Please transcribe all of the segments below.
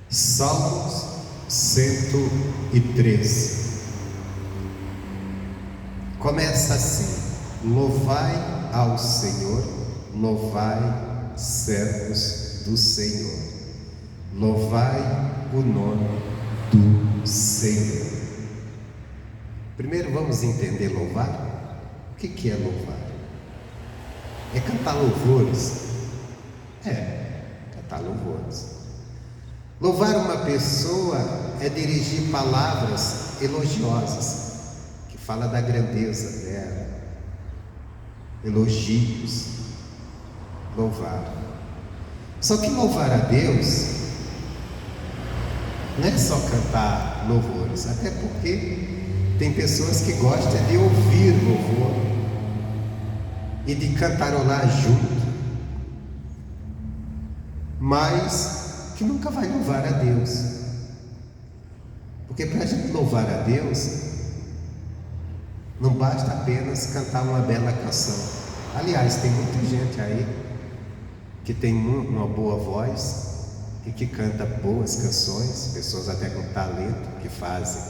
Salmos 103. Começa assim: louvai ao Senhor, louvai, servos do Senhor, louvai o nome do Senhor. Primeiro vamos entender louvar. O que é louvar? É cantar louvores. Cantar louvores. Louvar uma pessoa é dirigir palavras elogiosas, que fala da grandeza dela, elogios, louvar. Só que louvar a Deus não é só cantar louvores, até porque tem pessoas que gostam de ouvir louvor e de cantarolar junto, mas que nunca vai louvar a Deus. Porque para a gente louvar a Deus, não basta apenas cantar uma bela canção. Aliás, tem muita gente aí que tem uma boa voz e que canta boas canções, pessoas até com talento, que fazem,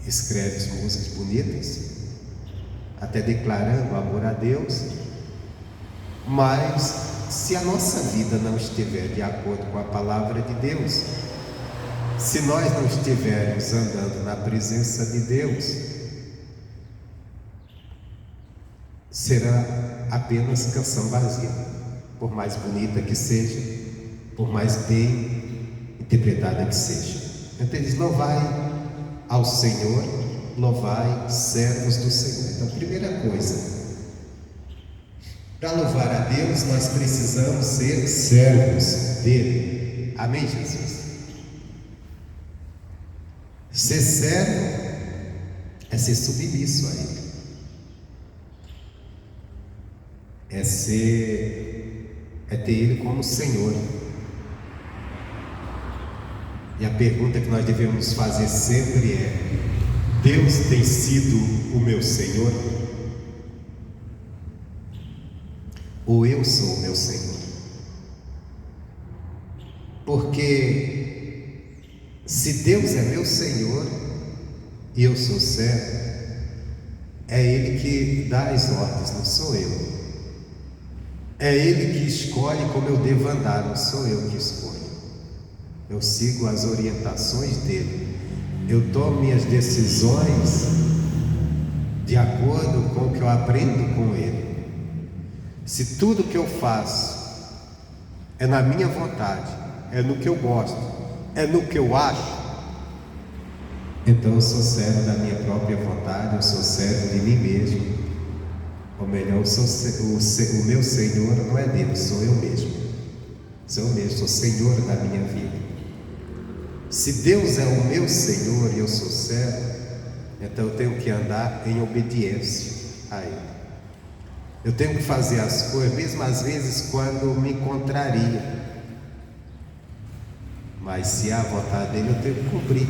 escrevem músicas bonitas, até declarando amor a Deus. Mas se a nossa vida não estiver de acordo com a palavra de Deus, se nós não estivermos andando na presença de Deus, será apenas canção vazia, por mais bonita que seja, por mais bem interpretada que seja. Então ele diz: louvai ao Senhor, louvai, servos do Senhor. Então, a primeira coisa, para louvar a Deus, nós precisamos ser servos dele. Amém, Jesus? Ser servo é ser submisso a Ele, é ter Ele como Senhor. E a pergunta que nós devemos fazer sempre é: Deus tem sido o meu Senhor? Ou eu sou o meu Senhor? Porque se Deus é meu Senhor e eu sou servo, é Ele que dá as ordens, não sou eu. É Ele que escolhe como eu devo andar, não sou eu que escolho. Eu sigo as orientações dele, eu tomo minhas decisões de acordo com o que eu aprendo com ele. Se tudo que eu faço é na minha vontade, é no que eu gosto, é no que eu acho, então eu sou servo da minha própria vontade, eu sou servo de mim mesmo. Ou melhor, o meu Senhor não é Deus, sou eu mesmo. Sou eu mesmo, sou Senhor da minha vida. Se Deus é o meu Senhor e eu sou servo, então eu tenho que andar em obediência a Ele. Eu tenho que fazer as coisas, mesmo às vezes quando me contraria, mas se há a vontade dele, eu tenho que cumprir.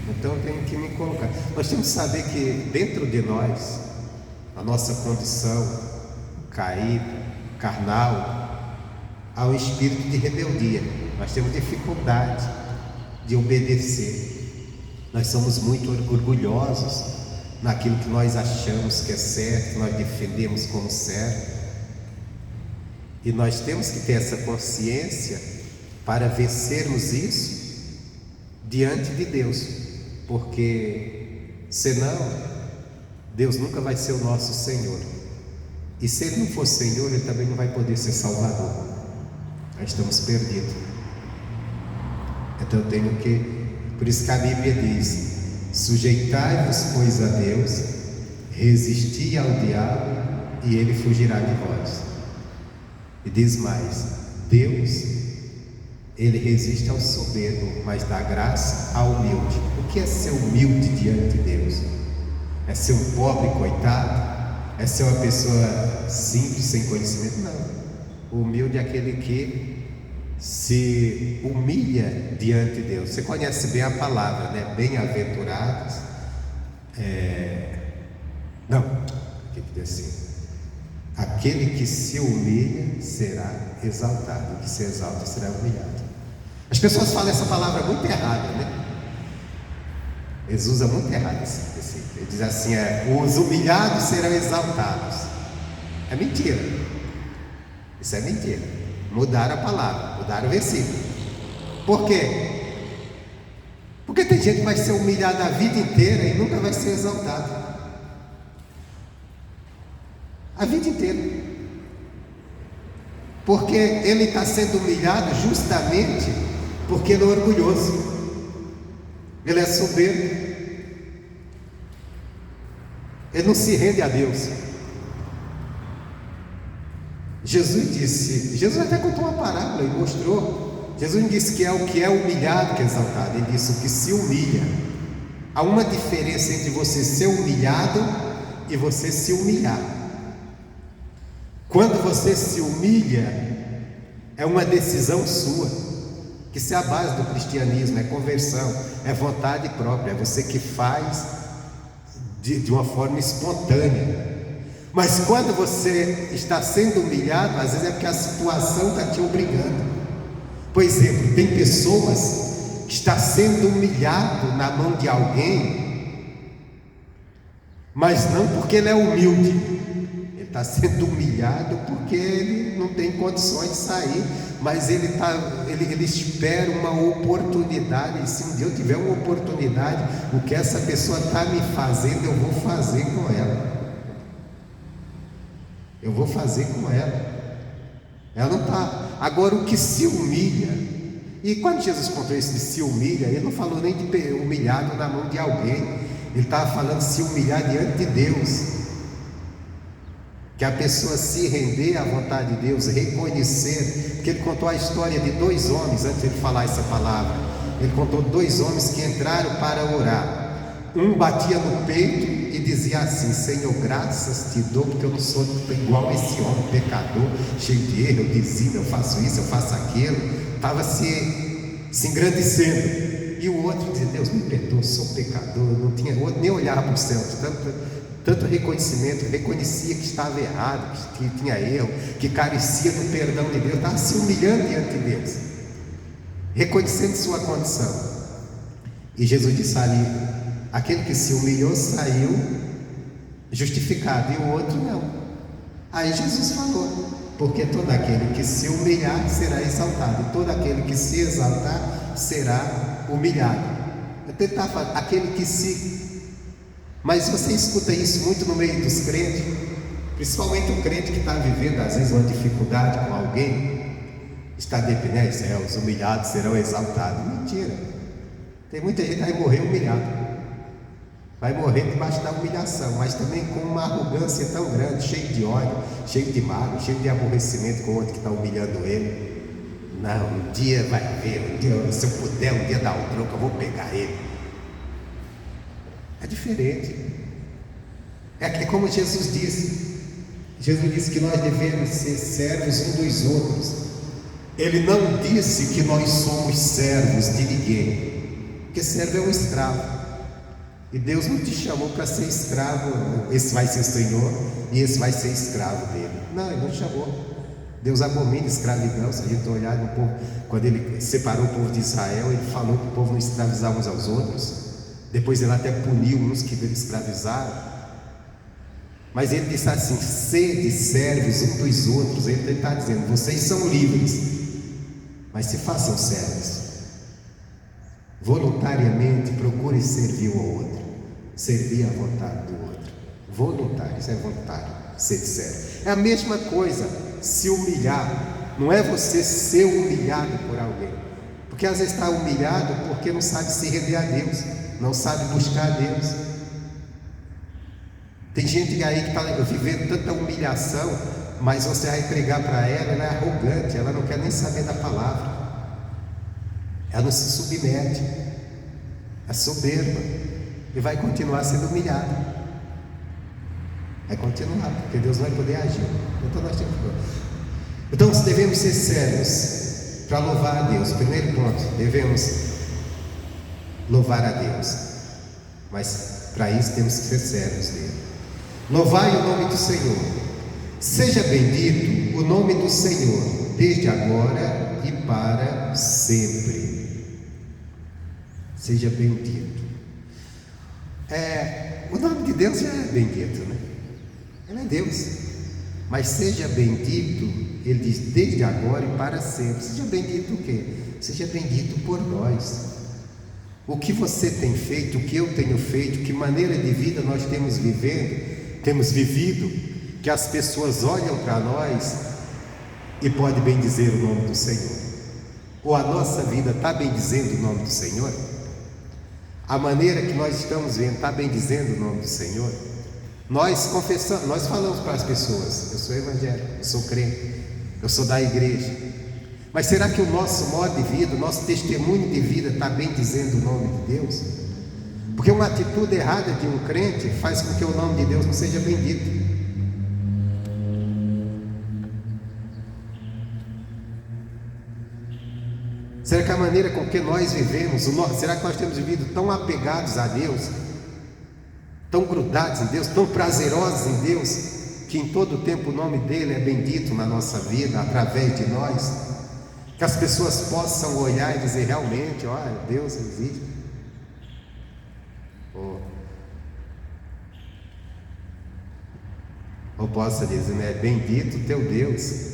Então eu tenho que me colocar. Nós temos que saber que dentro de nós, a nossa condição caída, carnal, há um espírito de rebeldia. Nós temos dificuldade de obedecer. Nós somos muito orgulhosos naquilo que nós achamos que é certo, que nós defendemos como certo. E nós temos que ter essa consciência para vencermos isso diante de Deus, porque senão Deus nunca vai ser o nosso Senhor. E se Ele não for Senhor, Ele também não vai poder ser Salvador. Nós estamos perdidos. Então eu tenho que, por isso que a Bíblia diz: sujeitai-vos, pois, a Deus, resisti ao diabo e ele fugirá de vós. E diz mais: Deus, Ele resiste ao soberbo, mas dá graça ao humilde. O que é ser humilde diante de Deus? É ser um pobre coitado? É ser uma pessoa simples, sem conhecimento? Não. O humilde é aquele que se humilha diante de Deus. Você conhece bem a palavra, né? Bem-aventurados. Não, o que diz assim? Aquele que se humilha será exaltado, o que se exalta será humilhado. As pessoas falam essa palavra muito errada, né? Eles usam muito errado esse princípio. Ele diz assim: os humilhados serão exaltados. É mentira. Isso é mentira. Mudaram a palavra, mudaram o versículo. Por quê? Porque tem gente que vai ser humilhada a vida inteira e nunca vai ser exaltado. A vida inteira. Porque ele está sendo humilhado justamente porque ele é orgulhoso, ele é soberbo, ele não se rende a Deus. Jesus até contou uma parábola e mostrou. Jesus disse que é o que é humilhado que é exaltado. Ele disse o que se humilha. Há uma diferença entre você ser humilhado e você se humilhar. Quando você se humilha, é uma decisão sua, que isso é a base do cristianismo, é conversão, é vontade própria, é você que faz de uma forma espontânea. Mas quando você está sendo humilhado, às vezes é porque a situação está te obrigando. Por exemplo, tem pessoas que estão sendo humilhado na mão de alguém, mas não porque ele é humilde. Ele está sendo humilhado porque ele não tem condições de sair, mas ele espera uma oportunidade. E se um dia eu tiver uma oportunidade, o que essa pessoa está me fazendo, eu vou fazer com ela. Eu vou fazer com ela. Ela não está. Agora, o que se humilha, e quando Jesus contou isso de se humilha, ele não falou nem de humilhado na mão de alguém, ele estava falando de se humilhar diante de Deus. Que a pessoa se render à vontade de Deus, reconhecer, porque ele contou a história de dois homens, antes de ele falar essa palavra. Ele contou dois homens que entraram para orar. Um batia no peito e dizia assim: Senhor, graças te dou, porque eu não sou igual a esse homem pecador, cheio de erro, eu dizia, eu faço isso, eu faço aquilo. Estava se engrandecendo. E o outro dizia: Deus me perdoa, sou pecador. Não tinha, o outro nem olhava para o céu, tanto reconhecimento, reconhecia que estava errado, que tinha erro, que carecia do perdão de Deus, estava se humilhando diante de Deus, reconhecendo sua condição. E Jesus disse ali: aquele que se humilhou saiu justificado, e o outro não. Aí Jesus falou: porque todo aquele que se humilhar será exaltado, e todo aquele que se exaltar será humilhado. Eu tentava falar, aquele que se... Mas você escuta isso muito no meio dos crentes, principalmente o crente que está vivendo às vezes uma dificuldade com alguém, está dependendo, os humilhados serão exaltados. Mentira. Tem muita gente que vai morrer humilhado, vai morrer debaixo da humilhação, mas também com uma arrogância tão grande, cheio de ódio, cheio de mágoa, cheio de aborrecimento com o outro que está humilhando ele. Não, um dia vai ver, se eu puder um dia dar um troco, eu vou pegar ele. É diferente. É como Jesus disse. Jesus disse que nós devemos ser servos uns dos outros. Ele não disse que nós somos servos de ninguém, porque servo é um escravo, e Deus não te chamou para ser escravo. Esse vai ser Senhor e esse vai ser escravo dele. Não, Ele não chamou. Deus abomina escravidão. Se a gente olhar no povo, quando Ele separou o povo de Israel, Ele falou que o povo não escravizava uns aos outros. Depois Ele até puniu uns que escravizaram. Mas Ele disse assim: sede servos uns dos outros. Ele está dizendo: vocês são livres, mas se façam servos. Voluntariamente procure servir o outro, servir a vontade do outro. Voluntário, isso é voluntário, ser servo. É a mesma coisa, se humilhar. Não é você ser humilhado por alguém, porque às vezes está humilhado porque não sabe se render a Deus, não sabe buscar a Deus. Tem gente aí que está vivendo tanta humilhação, mas você vai pregar para ela é arrogante, ela não quer nem saber da palavra, ela não se submete, é soberba, e vai continuar sendo humilhada. Vai continuar, porque Deus não vai poder agir. Então nós devemos ser sérios para louvar a Deus. Primeiro ponto, devemos louvar a Deus, mas para isso temos que ser sérios dele. Louvai o nome do Senhor, Seja bendito o nome do Senhor, desde agora e para sempre. Seja bendito. O nome de Deus já é bendito, né? Ele é Deus. Mas seja bendito, ele diz, desde agora e para sempre. Seja bendito o quê? Seja bendito por nós. O que você tem feito, o que eu tenho feito, que maneira de vida nós temos vivido, que as pessoas olham para nós e podem bendizer o nome do Senhor. Ou a nossa vida está bendizendo o nome do Senhor? A maneira que nós estamos vendo está bendizendo o nome do Senhor? Nós confessamos, nós falamos para as pessoas, eu sou evangélico, eu sou crente, eu sou da igreja. Mas será que o nosso modo de vida, o nosso testemunho de vida está bendizendo o nome de Deus? Porque uma atitude errada de um crente faz com que o nome de Deus não seja bendito. Será que a maneira com que nós vivemos, será que nós temos vivido tão apegados a Deus, tão grudados em Deus, tão prazerosos em Deus, que em todo o tempo o nome dele é bendito na nossa vida, através de nós, que as pessoas possam olhar e dizer realmente, olha, Deus existe. Ou possa dizer, né, bendito teu Deus,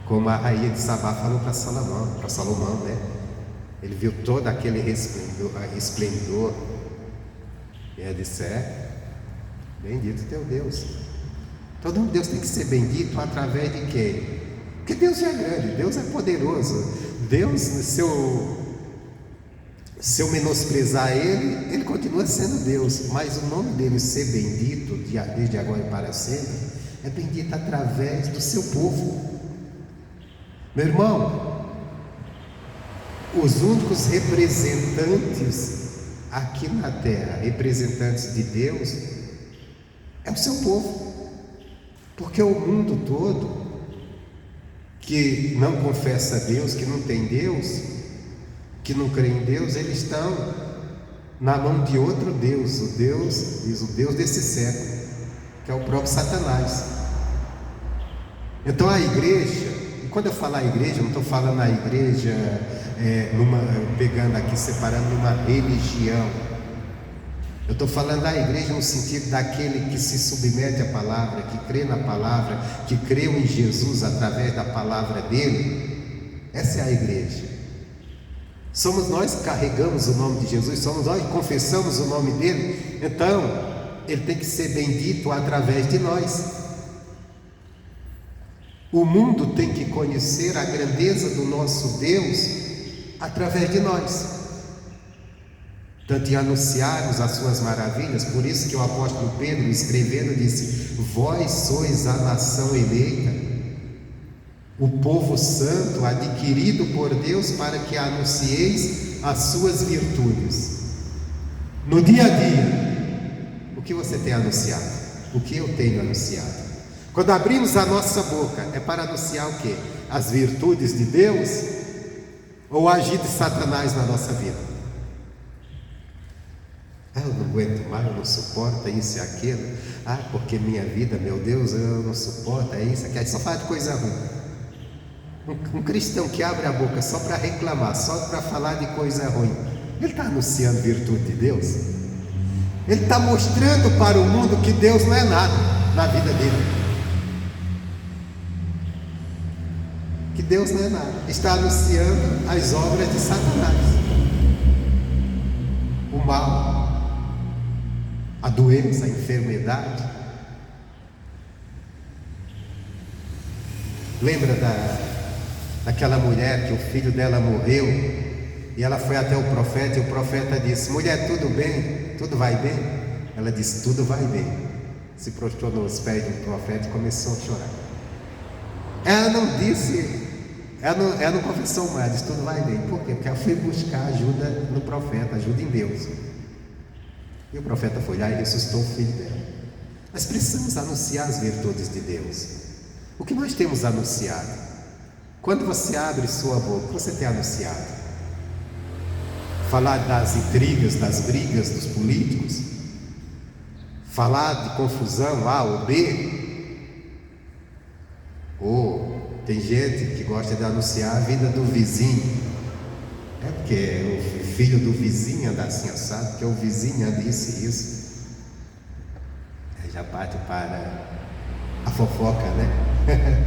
como a rainha de Sabá falou para Salomão, né? Ele viu todo aquele esplendor, e ele disse, bendito teu Deus. Então o nome de Deus tem que ser bendito através de quem? Porque Deus é grande, Deus é poderoso. Deus, se eu menosprezar Ele continua sendo Deus. Mas o nome dele ser bendito, desde agora e para sempre, é bendito através do seu povo. Meu irmão, os únicos representantes aqui na terra, representantes de Deus, é o seu povo. Porque o mundo todo que não confessa a Deus, que não tem Deus, que não crê em Deus, eles estão na mão de outro Deus, o Deus desse século, que é o próprio Satanás. Então a igreja, e quando eu falar igreja, eu não estou falando a igreja pegando aqui, separando uma religião. Eu estou falando da igreja no sentido daquele que se submete à palavra, que crê na palavra, que creu em Jesus através da palavra dele. Essa é a igreja. Somos nós que carregamos o nome de Jesus, somos nós que confessamos o nome dele. Então, ele tem que ser bendito através de nós. O mundo tem que conhecer a grandeza do nosso Deus através de nós, tanto em anunciarmos as suas maravilhas. Por isso que o apóstolo Pedro, escrevendo, disse: vós sois a nação eleita, o povo santo, adquirido por Deus, para que anuncieis as suas virtudes. No dia a dia, o que você tem anunciado? O que eu tenho anunciado? Quando abrimos a nossa boca, é para anunciar o quê? As virtudes de Deus ou o agir de Satanás na nossa vida? Eu não aguento mais, eu não suporto isso e aquilo. Porque minha vida, meu Deus, eu não suporto, é isso, aquilo. Só fala de coisa ruim. Um cristão que abre a boca só para reclamar, só para falar de coisa ruim, ele está anunciando virtude de Deus? Ele está mostrando para o mundo que Deus não é nada na vida dele, que Deus não é nada. Está anunciando as obras de Satanás, o mal, a doença, a enfermidade. Lembra daquela mulher que o filho dela morreu e ela foi até o profeta, e o profeta disse: mulher, tudo bem? Tudo vai bem? Ela disse: tudo vai bem. Se prostrou nos pés do profeta e começou a chorar. Ela não disse, ela não confessou mais, disse: tudo vai bem. Por quê? Porque ela foi buscar ajuda no profeta, ajuda em Deus. E o profeta foi lá e ressuscitou o filho dela. Nós precisamos anunciar as virtudes de Deus. O que nós temos anunciado? Quando você abre sua boca, você tem anunciado? Falar das intrigas, das brigas dos políticos? Falar de confusão A ou B? Tem gente que gosta de anunciar a vida do vizinho. É porque o filho do vizinho anda assim, sabe? Porque o vizinho disse isso. Aí já parte para a fofoca, né?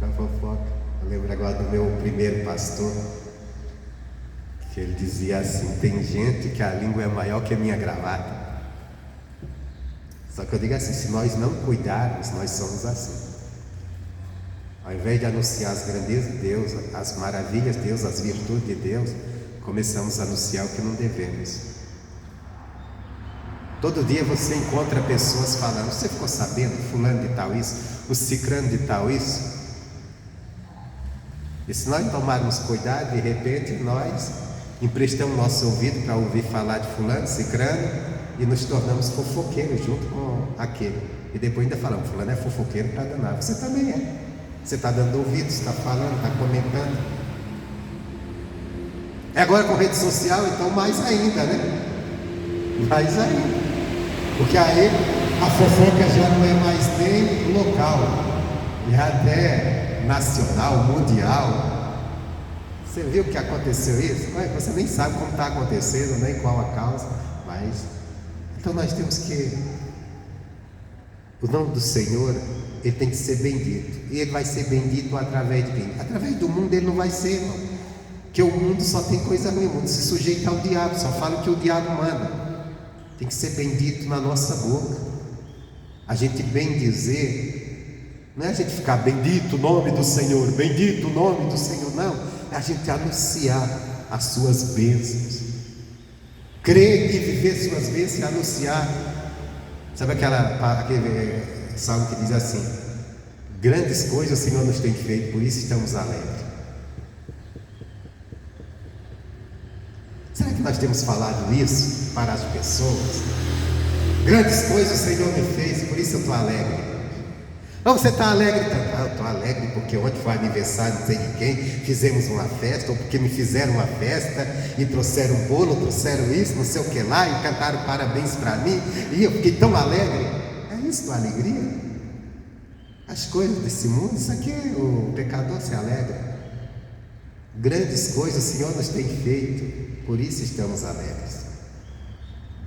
A fofoca. Eu lembro agora do meu primeiro pastor, que ele dizia assim: tem gente que a língua é maior que a minha gravata. Só que eu digo assim, se nós não cuidarmos, nós somos assim. Ao invés de anunciar as grandezas de Deus, as maravilhas de Deus, as virtudes de Deus, começamos a anunciar o que não devemos. Todo dia você encontra pessoas falando: você ficou sabendo, fulano de tal isso, o cicrano de tal isso? E se nós tomarmos cuidado, de repente nós emprestamos nosso ouvido para ouvir falar de fulano, cicrano, e nos tornamos fofoqueiros junto com aquele. E depois ainda falamos: fulano é fofoqueiro para danar. Você também é. Você está dando ouvido, está falando, está comentando. É agora com rede social, então mais ainda, né? Mais ainda. Porque aí a fofoca já não é mais nem local, é até nacional, mundial. Você viu o que aconteceu isso? Você nem sabe como está acontecendo, nem qual a causa, mas então nós temos que, o nome do Senhor, ele tem que ser bendito, e ele vai ser bendito através de quem? Através do mundo ele não vai ser, irmão, porque o mundo só tem coisa ruim, o mundo se sujeita ao diabo, só fala o que o diabo manda. Tem que ser bendito na nossa boca. A gente bem dizer, não é a gente ficar bendito o nome do Senhor, bendito o nome do Senhor, não, é a gente anunciar as suas bênçãos, crer e viver suas bênçãos e anunciar. Sabe aquele salmo que diz assim: grandes coisas o Senhor nos tem feito, por isso estamos alegres. Será que nós temos falado isso para as pessoas? Grandes coisas o Senhor me fez, por isso eu estou alegre. Ou você está alegre? Eu estou alegre porque ontem foi aniversário não sei de quem, fizemos uma festa, ou porque me fizeram uma festa e trouxeram um bolo, trouxeram isso, não sei o que lá, e cantaram parabéns para mim, e eu fiquei tão alegre. É isso a alegria? As coisas desse mundo, isso aqui o pecador se alegra. Grandes coisas o Senhor nos tem feito, por isso estamos alegres.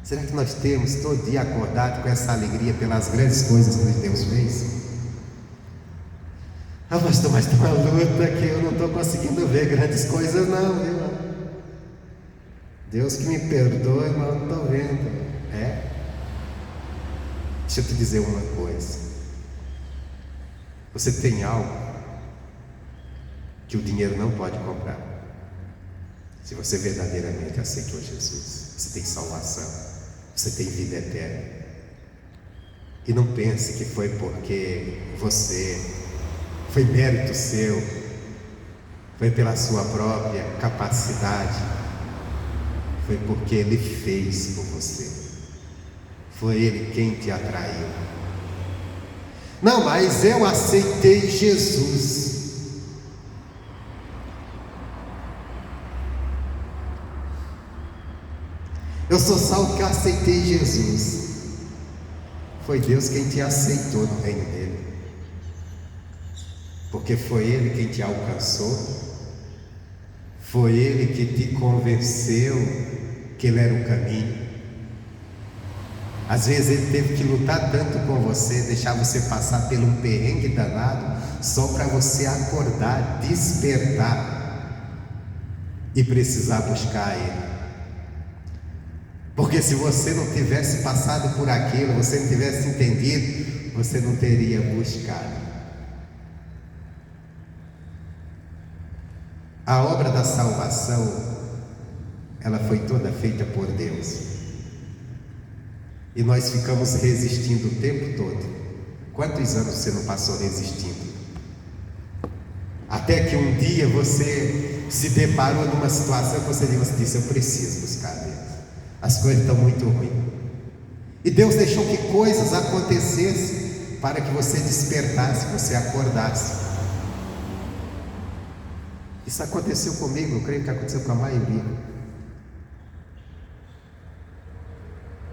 Será que nós temos todo dia acordado com essa alegria pelas grandes coisas que Deus fez? Pastor, mas tem uma luta que eu não estou conseguindo ver grandes coisas não, viu? Deus que me perdoe, mas eu não estou vendo. Deixa eu te dizer uma coisa. Você tem algo que o dinheiro não pode comprar. Se você verdadeiramente aceitou Jesus, você tem salvação, você tem vida eterna. E não pense que foi porque foi mérito seu, foi pela sua própria capacidade, foi porque Ele fez por você, foi Ele quem te atraiu. Não, mas eu aceitei Jesus. Eu sou salvo porque eu aceitei Jesus. Foi Deus quem te aceitou no reino dele, porque foi Ele quem te alcançou, foi Ele que te convenceu que Ele era o caminho. Às vezes Ele teve que lutar tanto com você, deixar você passar por um perrengue danado, só para você acordar, despertar e precisar buscar Ele. Porque se você não tivesse passado por aquilo, você não tivesse entendido, você não teria buscado. A obra da salvação, ela foi toda feita por Deus. E nós ficamos resistindo o tempo todo. Quantos anos você não passou resistindo? Até que um dia você se deparou numa situação que você disse: eu preciso buscar Deus. As coisas estão muito ruins. E Deus deixou que coisas acontecessem para que você despertasse, você acordasse. Isso aconteceu comigo, eu creio que aconteceu com a maioria.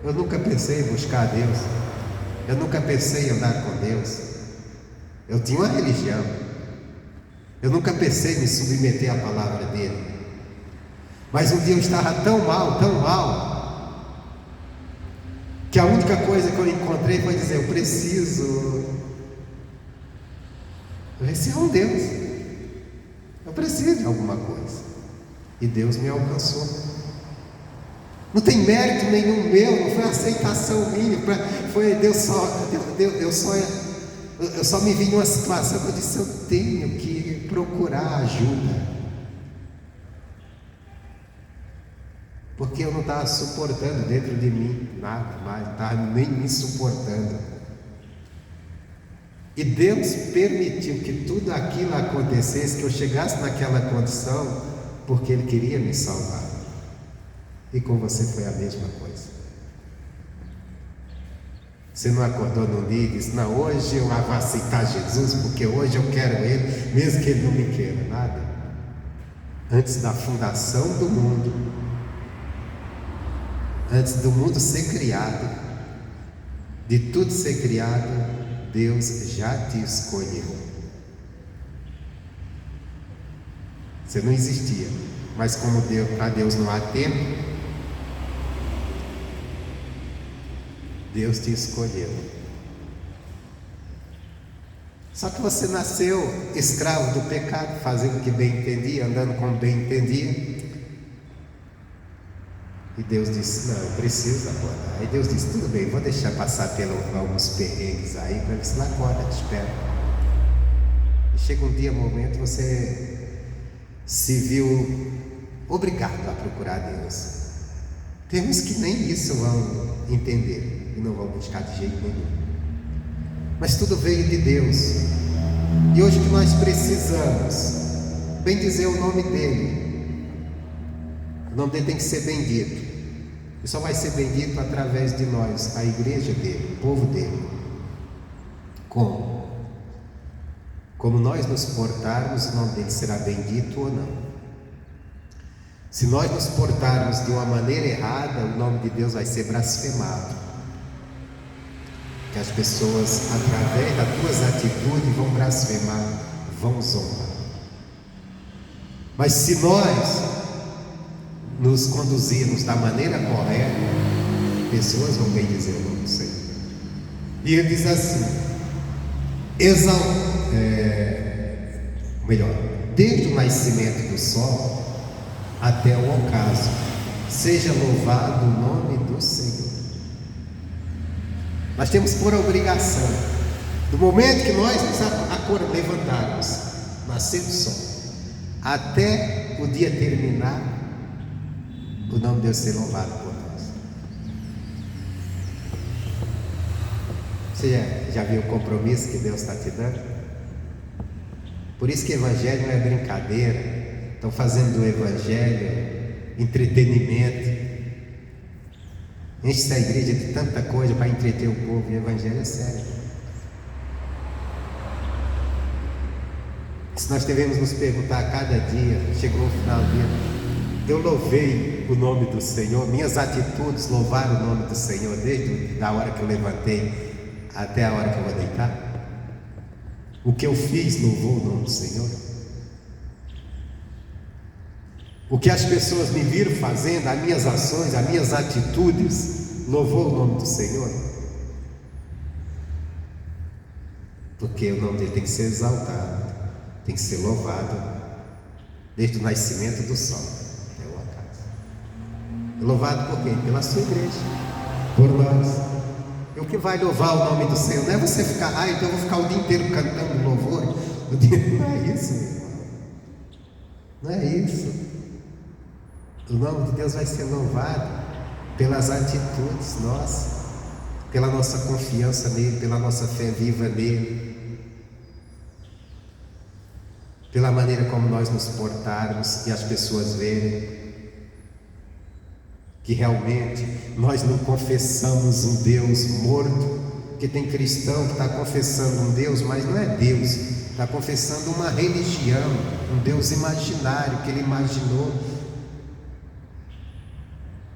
Eu nunca pensei em buscar a Deus, eu nunca pensei em andar com Deus. Eu tinha uma religião, Eu nunca pensei em me submeter à palavra dele. Mas um dia eu estava tão mal, que a única coisa que eu encontrei foi dizer: eu preciso vencer um Deus. Eu preciso de alguma coisa. E Deus me alcançou. Não tem mérito nenhum meu, não foi aceitação minha, foi Deus eu só me vi numa situação que eu disse: eu tenho que procurar ajuda, porque eu não estava suportando dentro de mim nada mais, não estava nem me suportando. E Deus permitiu que tudo aquilo acontecesse, que eu chegasse naquela condição, porque Ele queria me salvar. E com você foi a mesma coisa. Você não acordou num dia e disse: não, hoje eu vou aceitar Jesus, porque hoje eu quero Ele, mesmo que Ele não me queira. Nada. Antes da fundação do mundo, antes do mundo ser criado, de tudo ser criado, Deus já te escolheu. Você não existia, mas como para Deus não há tempo, Deus te escolheu. Só que você nasceu escravo do pecado, fazendo o que bem entendia, andando como bem entendia. E Deus disse: não, eu preciso acordar. Aí Deus disse: tudo bem, vou deixar passar pelos alguns perrengues aí, para ver se não acorda, te espero. E chega um dia, um momento, você se viu obrigado a procurar Deus. Tem uns que nem isso vão entender e não vão buscar de jeito nenhum. Mas tudo veio de Deus. E hoje o que nós precisamos, bem dizer o nome dele. O nome dele tem que ser bendito. E só vai ser bendito através de nós, a igreja dele, o povo dele. Como? Como nós nos portarmos, o nome dele será bendito ou não. Se nós nos portarmos de uma maneira errada, o nome de Deus vai ser blasfemado. Que as pessoas, através das tuas atitudes, vão blasfemar, vão zombar. Mas se nós nos conduzirmos da maneira correta, pessoas vão bem dizer o nome do Senhor. E ele diz assim: desde o nascimento do sol até o ocaso, seja louvado o nome do Senhor. Nós temos por obrigação, do momento que nós nos levantarmos, nascer do sol, até o dia terminar, o nome de Deus ser louvado por nós. Você já viu o compromisso que Deus está te dando? Por isso que evangelho não é brincadeira. Estão fazendo do evangelho entretenimento. Enche a igreja de tanta coisa para entreter o povo, e o evangelho é sério. Se nós devemos nos perguntar a cada dia, chegou o final do dia, eu louvei o nome do Senhor, minhas atitudes louvaram o nome do Senhor, desde a hora que eu levantei até a hora que eu vou deitar. O que eu fiz louvou o nome do Senhor. O que as pessoas me viram fazendo, as minhas ações, as minhas atitudes, louvou o nome do Senhor. Porque o nome dele tem que ser exaltado, tem que ser louvado, desde o nascimento do sol até o ocaso. Louvado por quem? Pela sua igreja, por nós. E o que vai louvar o nome do Senhor? Não é você ficar: então eu vou ficar o dia inteiro cantando louvor. Não é isso, meu irmão. Não é isso. O nome de Deus vai ser louvado pelas atitudes nossas, pela nossa confiança nele, pela nossa fé viva nele, pela maneira como nós nos portarmos e as pessoas verem que realmente nós não confessamos um Deus morto. Porque tem cristão que está confessando um Deus, mas não é Deus, está confessando uma religião, um Deus imaginário que ele imaginou.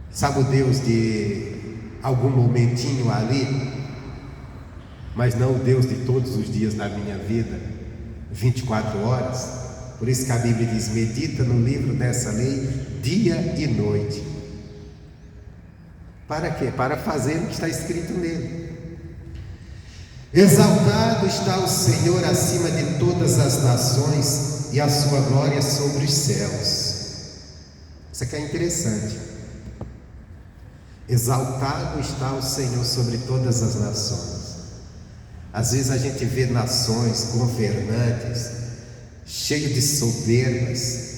Sabe, o Deus de algum momentinho ali, mas não o Deus de todos os dias da minha vida, 24 horas. Por isso que a Bíblia diz: medita no livro dessa lei dia e noite. Para quê? Para fazer o que está escrito nele. Exaltado está o Senhor acima de todas as nações, e a sua glória sobre os céus. Isso aqui é interessante. Exaltado está o Senhor sobre todas as nações. Às vezes a gente vê nações, governantes, cheios de soberbas,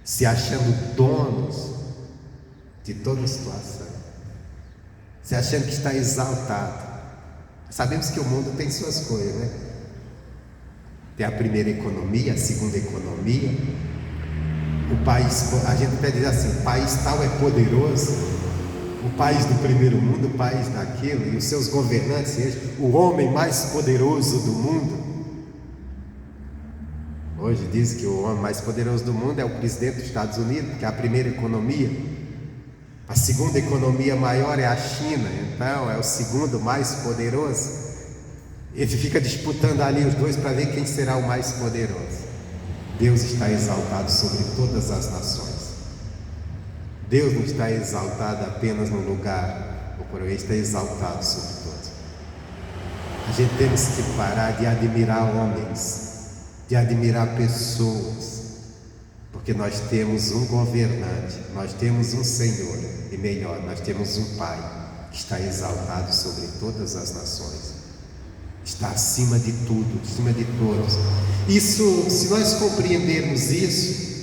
se achando donos de toda a situação, se achando que está exaltado. Sabemos que o mundo tem suas coisas, né? Tem a primeira economia, a segunda economia. O país, a gente até diz assim, o país tal é poderoso, o país do primeiro mundo, o país daquilo, e os seus governantes, o homem mais poderoso do mundo. Hoje diz que o homem mais poderoso do mundo é o presidente dos Estados Unidos, que é a primeira economia. A segunda economia maior é a China, então é o segundo mais poderoso. Ele fica disputando ali os dois para ver quem será o mais poderoso. Deus está exaltado sobre todas as nações. Deus não está exaltado apenas no lugar, Ele está exaltado sobre todos. A gente temos que parar de admirar homens, de admirar pessoas, porque nós temos um governante, nós temos um Senhor, e melhor, nós temos um Pai que está exaltado sobre todas as nações, está acima de tudo, acima de todos. Isso, se nós compreendermos isso,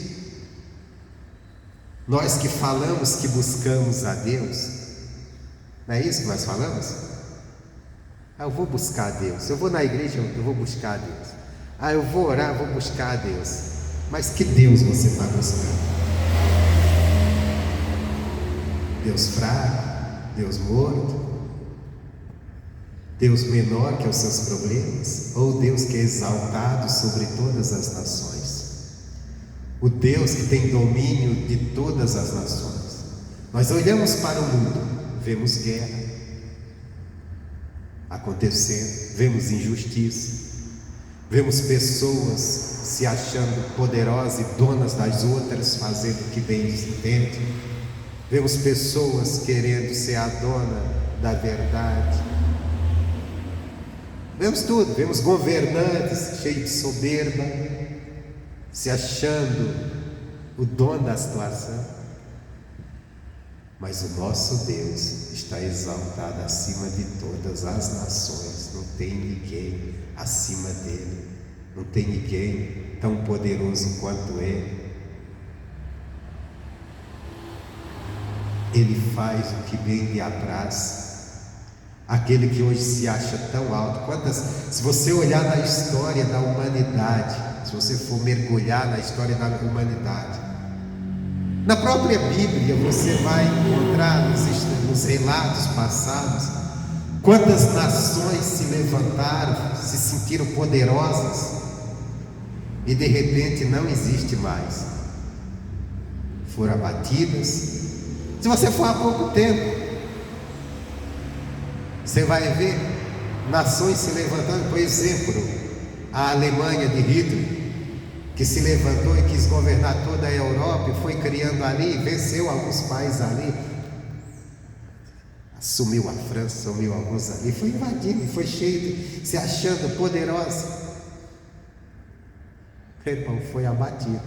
nós que falamos que buscamos a Deus, não é isso que nós falamos? Eu vou buscar a Deus, eu vou na igreja, eu vou buscar a Deus. Eu vou orar, eu vou buscar a Deus. Mas que Deus você está buscando? Deus fraco? Deus morto? Deus menor que os seus problemas? Ou Deus que é exaltado sobre todas as nações? O Deus que tem domínio de todas as nações. Nós olhamos para o mundo, vemos guerra acontecendo, vemos injustiça, vemos pessoas se achando poderosas e donas das outras, fazendo o que bem lhes entende. Vemos pessoas querendo ser a dona da verdade. Vemos tudo, vemos governantes cheios de soberba, se achando o dono da situação. Mas o nosso Deus está exaltado acima de todas as nações. Não tem ninguém acima dele, não tem ninguém tão poderoso quanto ele. Ele faz o que bem lhe apraz. Aquele que hoje se acha tão alto, se você olhar na história da humanidade, se você for mergulhar na história da humanidade, na própria Bíblia você vai encontrar nos relatos passados quantas nações se levantaram, se sentiram poderosas e de repente não existe mais, foram abatidas. Se você for há pouco tempo, você vai ver nações se levantando. Por exemplo, a Alemanha de Hitler, que se levantou e quis governar toda a Europa e foi criando ali, venceu alguns países ali, assumiu a França, assumiu alguns ali, foi invadindo, foi cheio, se achando poderosa. Irmão, foi abatido.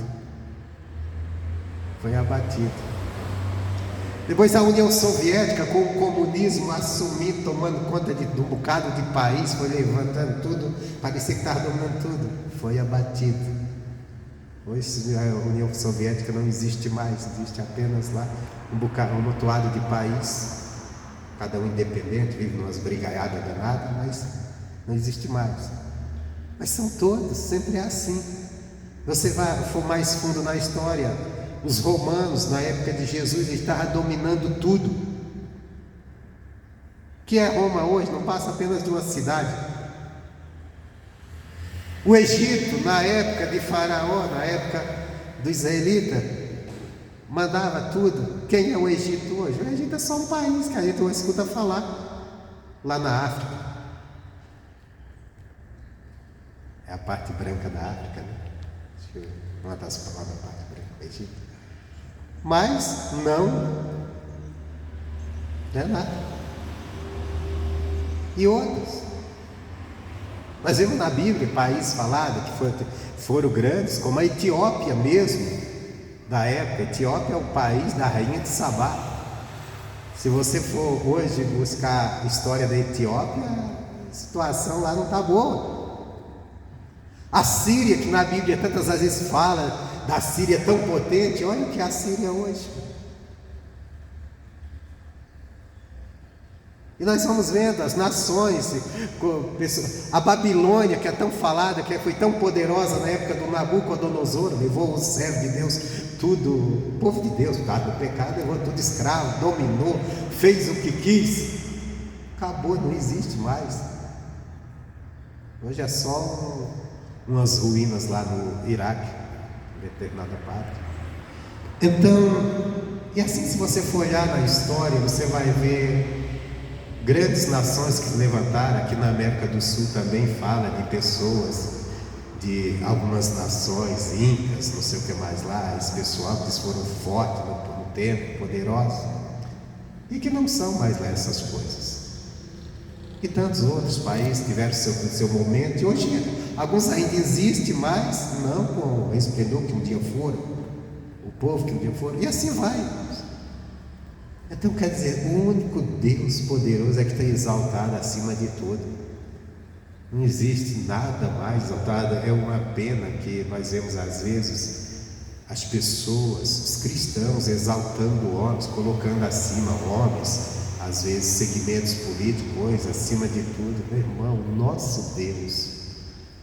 Depois a União Soviética, com o comunismo assumindo, tomando conta de um bocado de país, foi levantando tudo, parecia que estava dominando tudo, foi abatido. Hoje a União Soviética não existe mais, existe apenas lá um amontoado de país, cada um independente, vive numas brigaiadas danadas, mas não existe mais. Mas são todos, sempre é assim. Você for mais fundo na história, os romanos na época de Jesus estavam dominando tudo. O que é Roma hoje? Não passa apenas de uma cidade. O Egito, na época de Faraó, na época do israelita, mandava tudo. Quem é o Egito hoje? O Egito é só um país que a gente escuta falar lá na África. É a parte branca da África, né? Uma das palavras para Egito. Mas não é nada. E outros. Nós vemos na Bíblia países falados que foram grandes, como a Etiópia mesmo, da época. A Etiópia é o país da rainha de Sabá. Se você for hoje buscar a história da Etiópia, a situação lá não está boa. A Síria, que na Bíblia tantas vezes fala da Síria tão potente, olha o que é a Síria hoje. E nós vamos vendo as nações, a Babilônia, que é tão falada, que foi tão poderosa na época do Nabucodonosor, levou o servo de Deus, tudo, o povo de Deus, por causa do pecado, levou tudo escravo, dominou, fez o que quis, acabou, não existe mais. Hoje é só umas ruínas lá no Iraque, em determinada parte. Então, e assim, se você for olhar na história, você vai ver grandes nações que se levantaram. Aqui na América do Sul também fala de pessoas de algumas nações, incas, não sei o que mais lá, esse pessoal que eles foram fortes no tempo, poderosos, e que não são mais lá essas coisas. E tantos outros países tiveram seu momento, e hoje alguns ainda existem, mas não com o esplendor que um dia foram, o povo que um dia foram, e assim vai. Então quer dizer, o único Deus poderoso é que está exaltado acima de tudo. Não existe nada mais exaltado. É uma pena que nós vemos às vezes as pessoas, os cristãos, exaltando homens, colocando acima homens, às vezes segmentos políticos, coisas acima de tudo. Meu irmão, o nosso Deus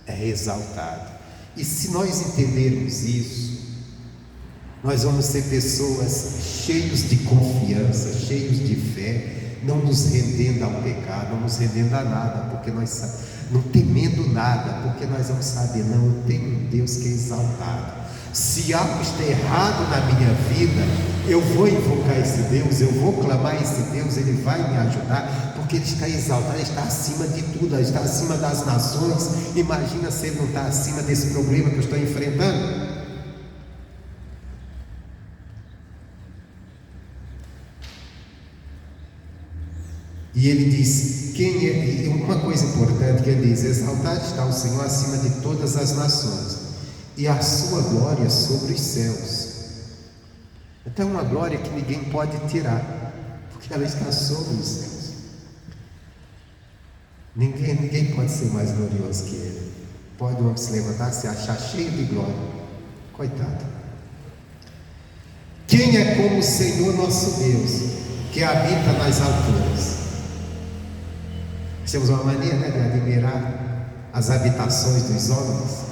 é exaltado. E se nós entendermos isso, nós vamos ser pessoas cheias de confiança, cheios de fé, não nos rendendo ao pecado, não nos rendendo a nada, porque nós não temendo nada, porque nós vamos saber, não, eu tenho um Deus que é exaltado. Se algo está errado na minha vida, eu vou invocar esse Deus, eu vou clamar esse Deus, Ele vai me ajudar, porque Ele está exaltado, Ele está acima de tudo, Ele está acima das nações. Imagina se Ele não está acima desse problema que eu estou enfrentando. E ele diz, e uma coisa importante que ele diz: exaltado está o Senhor acima de todas as nações, e a sua glória sobre os céus. Então é uma glória que ninguém pode tirar, porque ela está sobre os céus. Ninguém pode ser mais glorioso que Ele. Pode um homem se levantar, se achar cheio de glória, coitado. Quem é como o Senhor nosso Deus, que habita nas alturas? Nós temos uma mania, de admirar as habitações dos homens.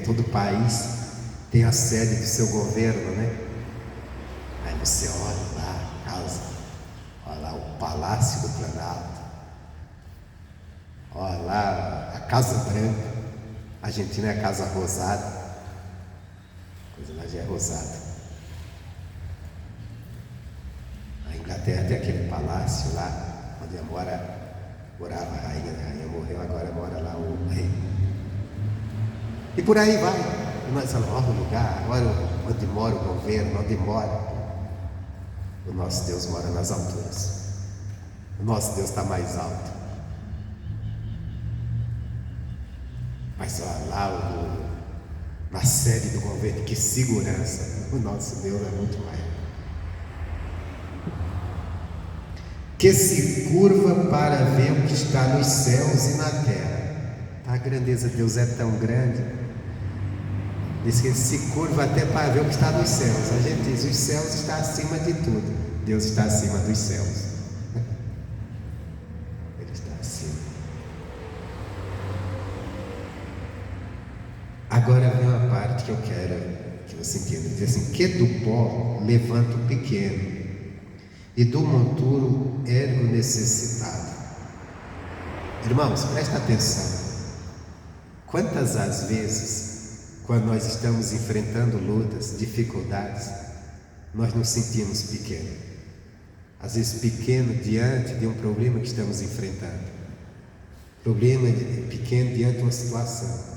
Todo país tem a sede do seu governo, Aí você olha lá a casa, olha lá o Palácio do Planalto, olha lá a Casa Branca. A Argentina é a Casa Rosada, a coisa lá já é rosada. A Inglaterra tem aquele palácio lá, onde morava a rainha morreu, agora mora lá o rei. E por aí vai. E nós falamos, olha o lugar, olha onde mora o governo, onde mora. O nosso Deus mora nas alturas. O nosso Deus está mais alto. Mas olha lá na sede do governo, que segurança. O nosso Deus é muito maior. Que se curva para ver o que está nos céus e na terra. A grandeza de Deus é tão grande. Diz que ele se curva até para ver o que está nos céus. A gente diz, os céus estão acima de tudo. Deus está acima dos céus. Ele está acima. Agora vem uma parte que eu quero que você entenda. Diz assim, que do pó levanta o pequeno, e do monturo ergue o necessitado. Irmãos, presta atenção. Quantas as vezes, quando nós estamos enfrentando lutas, dificuldades, nós nos sentimos pequenos. Às vezes pequeno diante de um problema que estamos enfrentando. Problema pequeno diante de uma situação.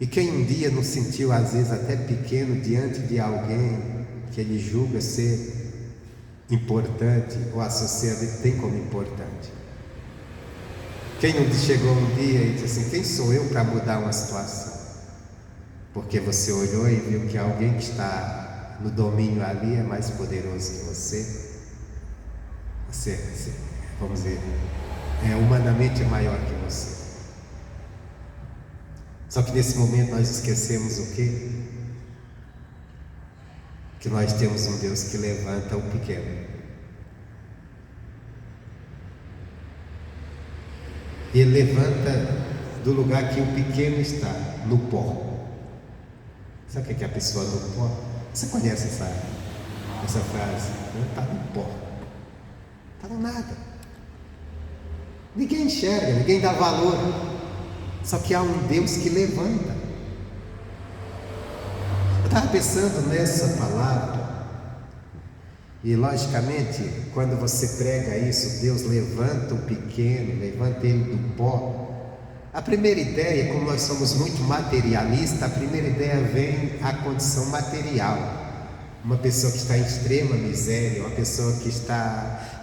E quem um dia não sentiu, às vezes, até pequeno diante de alguém que ele julga ser importante, ou a sociedade tem como importante? Quem não chegou um dia e disse assim: quem sou eu para mudar uma situação? Porque você olhou e viu que alguém que está no domínio ali é mais poderoso que você. Você, vamos dizer, humanamente maior que você. Só que nesse momento nós esquecemos o quê? Que nós temos um Deus que levanta o pequeno. Ele levanta do lugar que o pequeno está, no pó. Sabe o que é a pessoa no pó? Você conhece essa frase? Está no pó, está no nada. Ninguém enxerga, ninguém dá valor. Só que há um Deus que levanta. Eu estava pensando nessa palavra. E logicamente, quando você prega isso, Deus levanta o pequeno, levanta ele do pó. A primeira ideia, como nós somos muito materialistas, a primeira ideia vem à condição material. Uma pessoa que está em extrema miséria, uma pessoa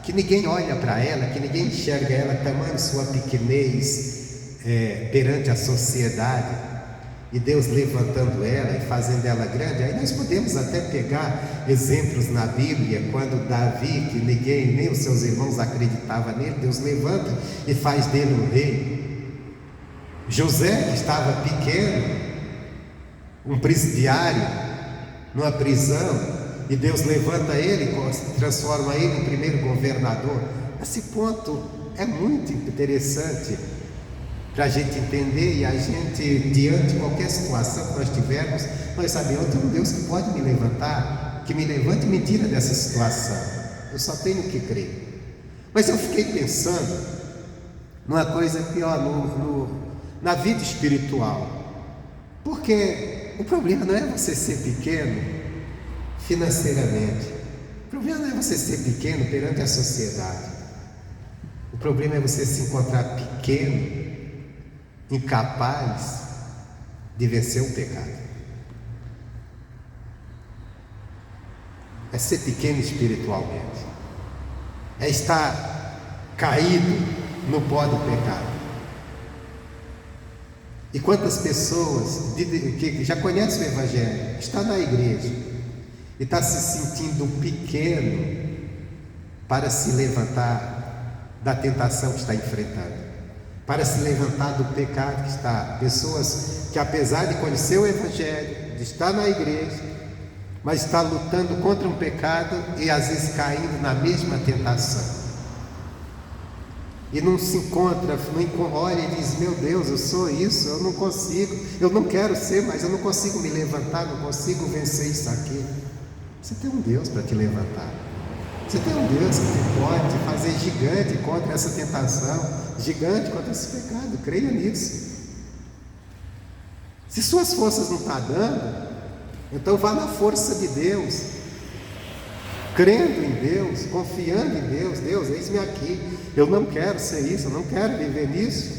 que ninguém olha para ela, que ninguém enxerga ela, tamanho sua pequenez perante a sociedade. E Deus levantando ela e fazendo ela grande. Aí nós podemos até pegar exemplos na Bíblia, quando Davi, que ninguém, nem os seus irmãos acreditavam nele, Deus levanta e faz dele um rei. José, que estava pequeno, um presidiário, numa prisão, e Deus levanta ele e transforma ele em primeiro governador. Esse ponto é muito interessante para a gente entender, e a gente, diante de qualquer situação que nós tivermos, nós sabemos: eu tenho um Deus que pode me levantar, que me levante e me tira dessa situação. Eu só tenho que crer. Mas eu fiquei pensando numa coisa pior, na vida espiritual, porque o problema não é você ser pequeno financeiramente, o problema não é você ser pequeno perante a sociedade, o problema é você se encontrar pequeno, incapaz de vencer o pecado. É ser pequeno espiritualmente, é estar caído no pó do pecado. E quantas pessoas que já conhecem o Evangelho, está na igreja e está se sentindo pequeno para se levantar da tentação que está enfrentando, para se levantar do pecado que está. Pessoas que, apesar de conhecer o Evangelho, de estar na igreja, mas está lutando contra um pecado e às vezes caindo na mesma tentação. E não se encontra, não olha e diz: meu Deus, eu sou isso, eu não consigo, eu não quero ser, mas eu não consigo me levantar, não consigo vencer isso aqui. Você tem um Deus para te levantar. Você tem um Deus que pode te fazer gigante contra essa tentação, gigante contra esse pecado. Creia nisso. Se suas forças não estão dando, então vá na força de Deus, crendo em Deus, confiando em Deus. Deus, eis-me aqui, eu não quero ser isso, eu não quero viver nisso,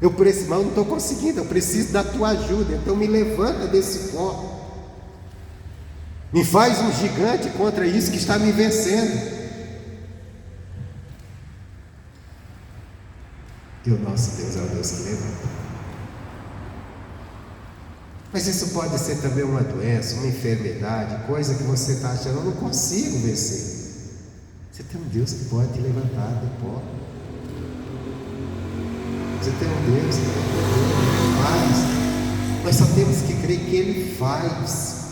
mas eu não estou conseguindo, eu preciso da tua ajuda, então me levanta desse pó, me faz um gigante contra isso que está me vencendo. E o nosso Deus é o Deus que levanta. Mas isso pode ser também uma doença, uma enfermidade, coisa que você está achando: eu não consigo vencer. Você tem um Deus que pode te levantar do pó. Você tem um Deus que faz. Nós só temos que crer que Ele faz.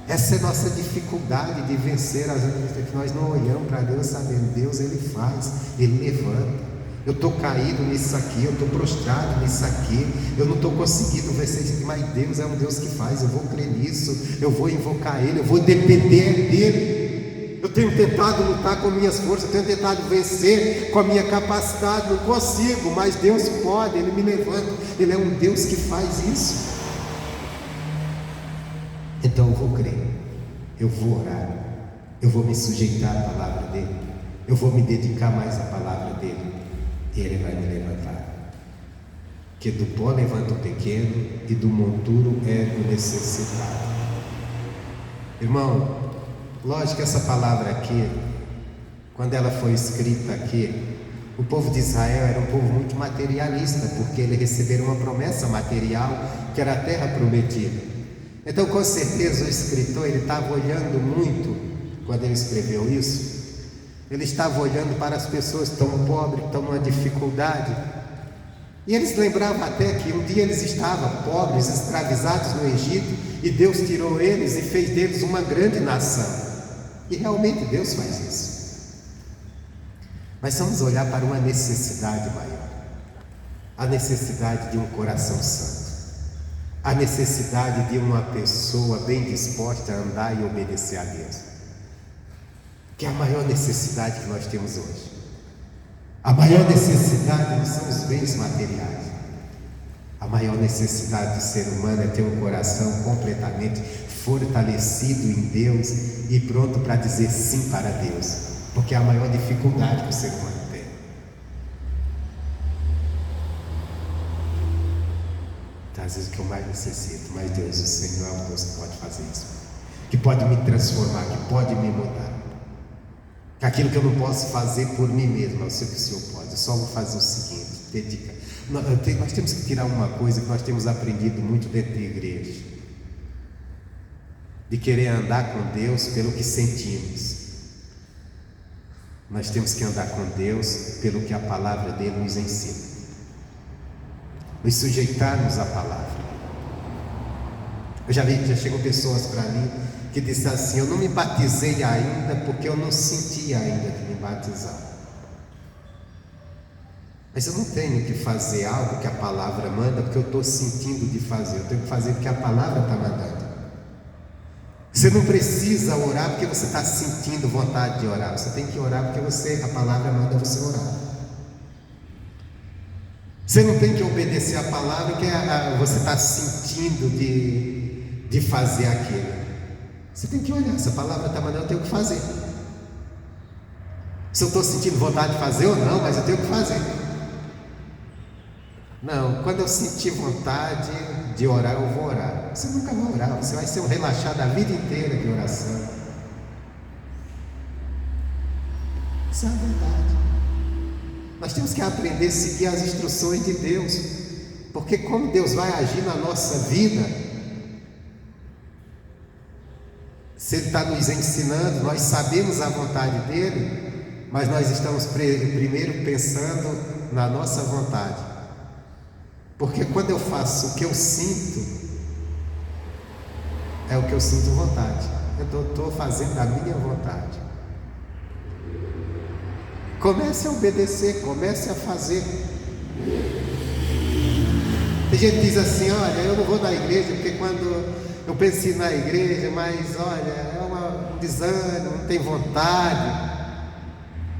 Essa é a nossa dificuldade de vencer as coisas, que nós não olhamos para Deus sabendo: Deus, Ele faz, Ele levanta. Eu estou caído nisso aqui, eu estou prostrado nisso aqui, eu não estou conseguindo vencer isso, mas Deus é um Deus que faz. Eu vou crer nisso, eu vou invocar Ele, eu vou depender dEle. Eu tenho tentado lutar com minhas forças, eu tenho tentado vencer com a minha capacidade, não consigo, mas Deus pode, Ele me levanta. Ele é um Deus que faz isso. Então eu vou crer, eu vou orar, eu vou me sujeitar à palavra dEle, eu vou me dedicar mais à palavra dEle. Ele que do pó levanta o pequeno e do monturo ergue o necessitado. Irmão, lógico que essa palavra aqui, quando ela foi escrita aqui, o povo de Israel era um povo muito materialista, porque eles receberam uma promessa material, que era a terra prometida. Então, com certeza, o escritor, ele estava olhando muito, quando ele escreveu isso, ele estava olhando para as pessoas tão pobres, tão numa dificuldade, e eles lembravam até que um dia eles estavam pobres, escravizados no Egito, e Deus tirou eles e fez deles uma grande nação. E realmente Deus faz isso. Mas vamos olhar para uma necessidade maior, a necessidade de um coração santo, a necessidade de uma pessoa bem disposta a andar e obedecer a Deus, que é a maior necessidade que nós temos hoje. A maior necessidade não são os bens materiais. A maior necessidade do ser humano é ter um coração completamente fortalecido em Deus e pronto para dizer sim para Deus, porque é a maior dificuldade que o ser humano tem. Então, às vezes o que eu mais necessito, mas Deus, o Senhor é um Deus que pode fazer isso, que pode me transformar, que pode me mudar. Que aquilo que eu não posso fazer por mim mesmo, eu sei que o Senhor pode. Eu só vou fazer o seguinte: dedica. Nós temos que tirar uma coisa que nós temos aprendido muito dentro da igreja, de querer andar com Deus pelo que sentimos. Nós temos que andar com Deus pelo que a palavra dele nos ensina, nos sujeitarmos à palavra. Eu já chegam pessoas para mim que dizem assim: eu não me batizei ainda porque eu não senti ainda de me batizar. Mas eu não tenho que fazer algo que a palavra manda porque eu estou sentindo de fazer, eu tenho que fazer porque a palavra está mandando. Você não precisa orar porque você está sentindo vontade de orar, você tem que orar porque a palavra manda você orar. Você não tem que obedecer a palavra porque você está sentindo de fazer aquilo. Você tem que olhar, se a palavra está mandando, eu tenho que fazer. Se eu estou sentindo vontade de fazer ou não, mas eu tenho que fazer. Não, quando eu sentir vontade de orar, eu vou orar. Você nunca vai orar, você vai ser um relaxado a vida inteira de oração. Isso é a verdade. Nós temos que aprender a seguir as instruções de Deus, porque como Deus vai agir na nossa vida, se Ele está nos ensinando, nós sabemos a vontade dEle, mas nós estamos primeiro pensando na nossa vontade. Porque quando eu faço o que eu sinto, é o que eu sinto vontade. Eu estou fazendo a minha vontade. Comece a obedecer, comece a fazer. Tem gente que diz assim: olha, eu não vou na igreja porque quando eu penso em ir na igreja, mas olha, é um desânimo, não tem vontade.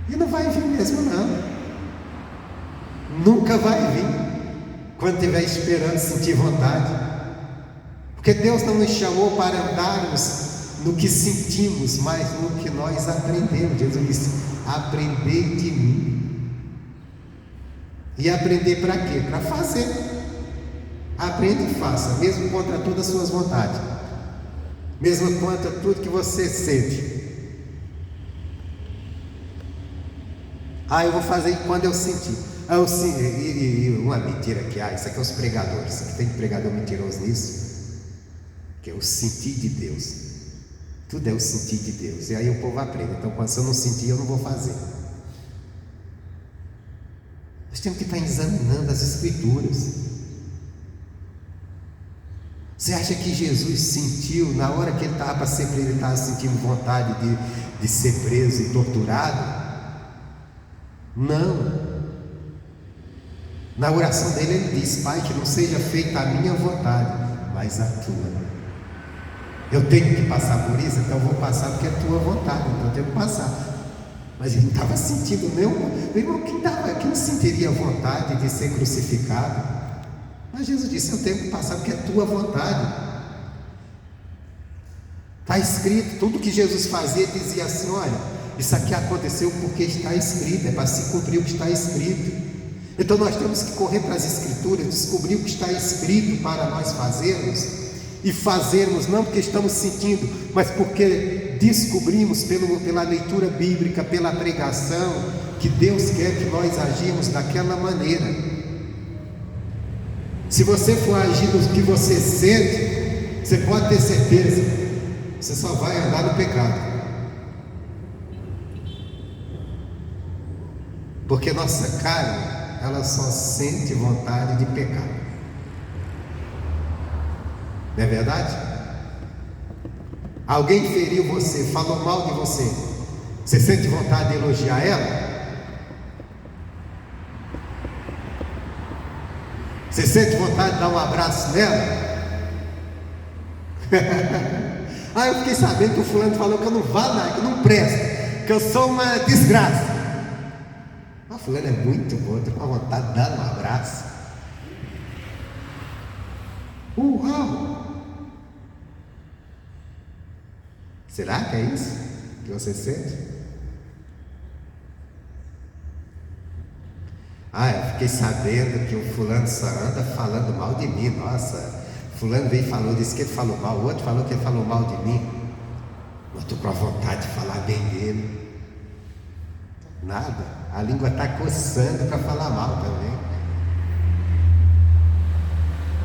E não vai vir mesmo não. Nunca vai vir. Quando estiver esperando sentir vontade, porque Deus não nos chamou para andarmos no que sentimos, mas no que nós aprendemos. Jesus disse: aprender de mim. E aprender para quê? Para fazer. Aprenda e faça, mesmo contra todas as suas vontades, mesmo contra tudo que você sente. Eu vou fazer quando eu sentir. E uma mentira que há, isso aqui é os pregadores, isso aqui tem pregador mentiroso nisso, que é o sentir de Deus. Tudo é o sentir de Deus, e aí o povo aprende. Então, se eu não sentir, eu não vou fazer. Nós temos que estar examinando as Escrituras. Você acha que Jesus sentiu, na hora que ele estava para ser preso, ele estava sentindo vontade de ser preso e torturado? Não. Na oração dele ele diz: Pai, que não seja feita a minha vontade, mas a tua. Eu tenho que passar por isso, então eu vou passar porque é a tua vontade, então eu tenho que passar. Mas ele não estava sentindo, meu irmão, que não sentiria vontade de ser crucificado. Mas Jesus disse: eu tenho que passar porque é a tua vontade. Está escrito, tudo que Jesus fazia, ele dizia assim: olha, isso aqui aconteceu porque está escrito, é para se cumprir o que está escrito. Então nós temos que correr para as Escrituras, descobrir o que está escrito para nós fazermos, e fazermos não porque estamos sentindo, mas porque descobrimos pela leitura bíblica, pela pregação, que Deus quer que nós agimos daquela maneira. Se você for agir do que você sente, você pode ter certeza, você só vai andar no pecado. Porque nossa carne, ela só sente vontade de pecar. Não é verdade? Alguém feriu você, falou mal de você, você sente vontade de elogiar ela? Você sente vontade de dar um abraço nela? Eu fiquei sabendo que o fulano falou que eu não valo nada, que eu não presto, que eu sou uma desgraça. Fulano é muito bom, eu tô com vontade de dar um abraço. Uau! Será que é isso que você sente? Eu fiquei sabendo que o fulano só anda falando mal de mim. Nossa, fulano veio e falou, disse que ele falou mal, o outro falou que ele falou mal de mim. Eu estou com a vontade de falar bem dele. Nada, a língua está coçando para falar mal também.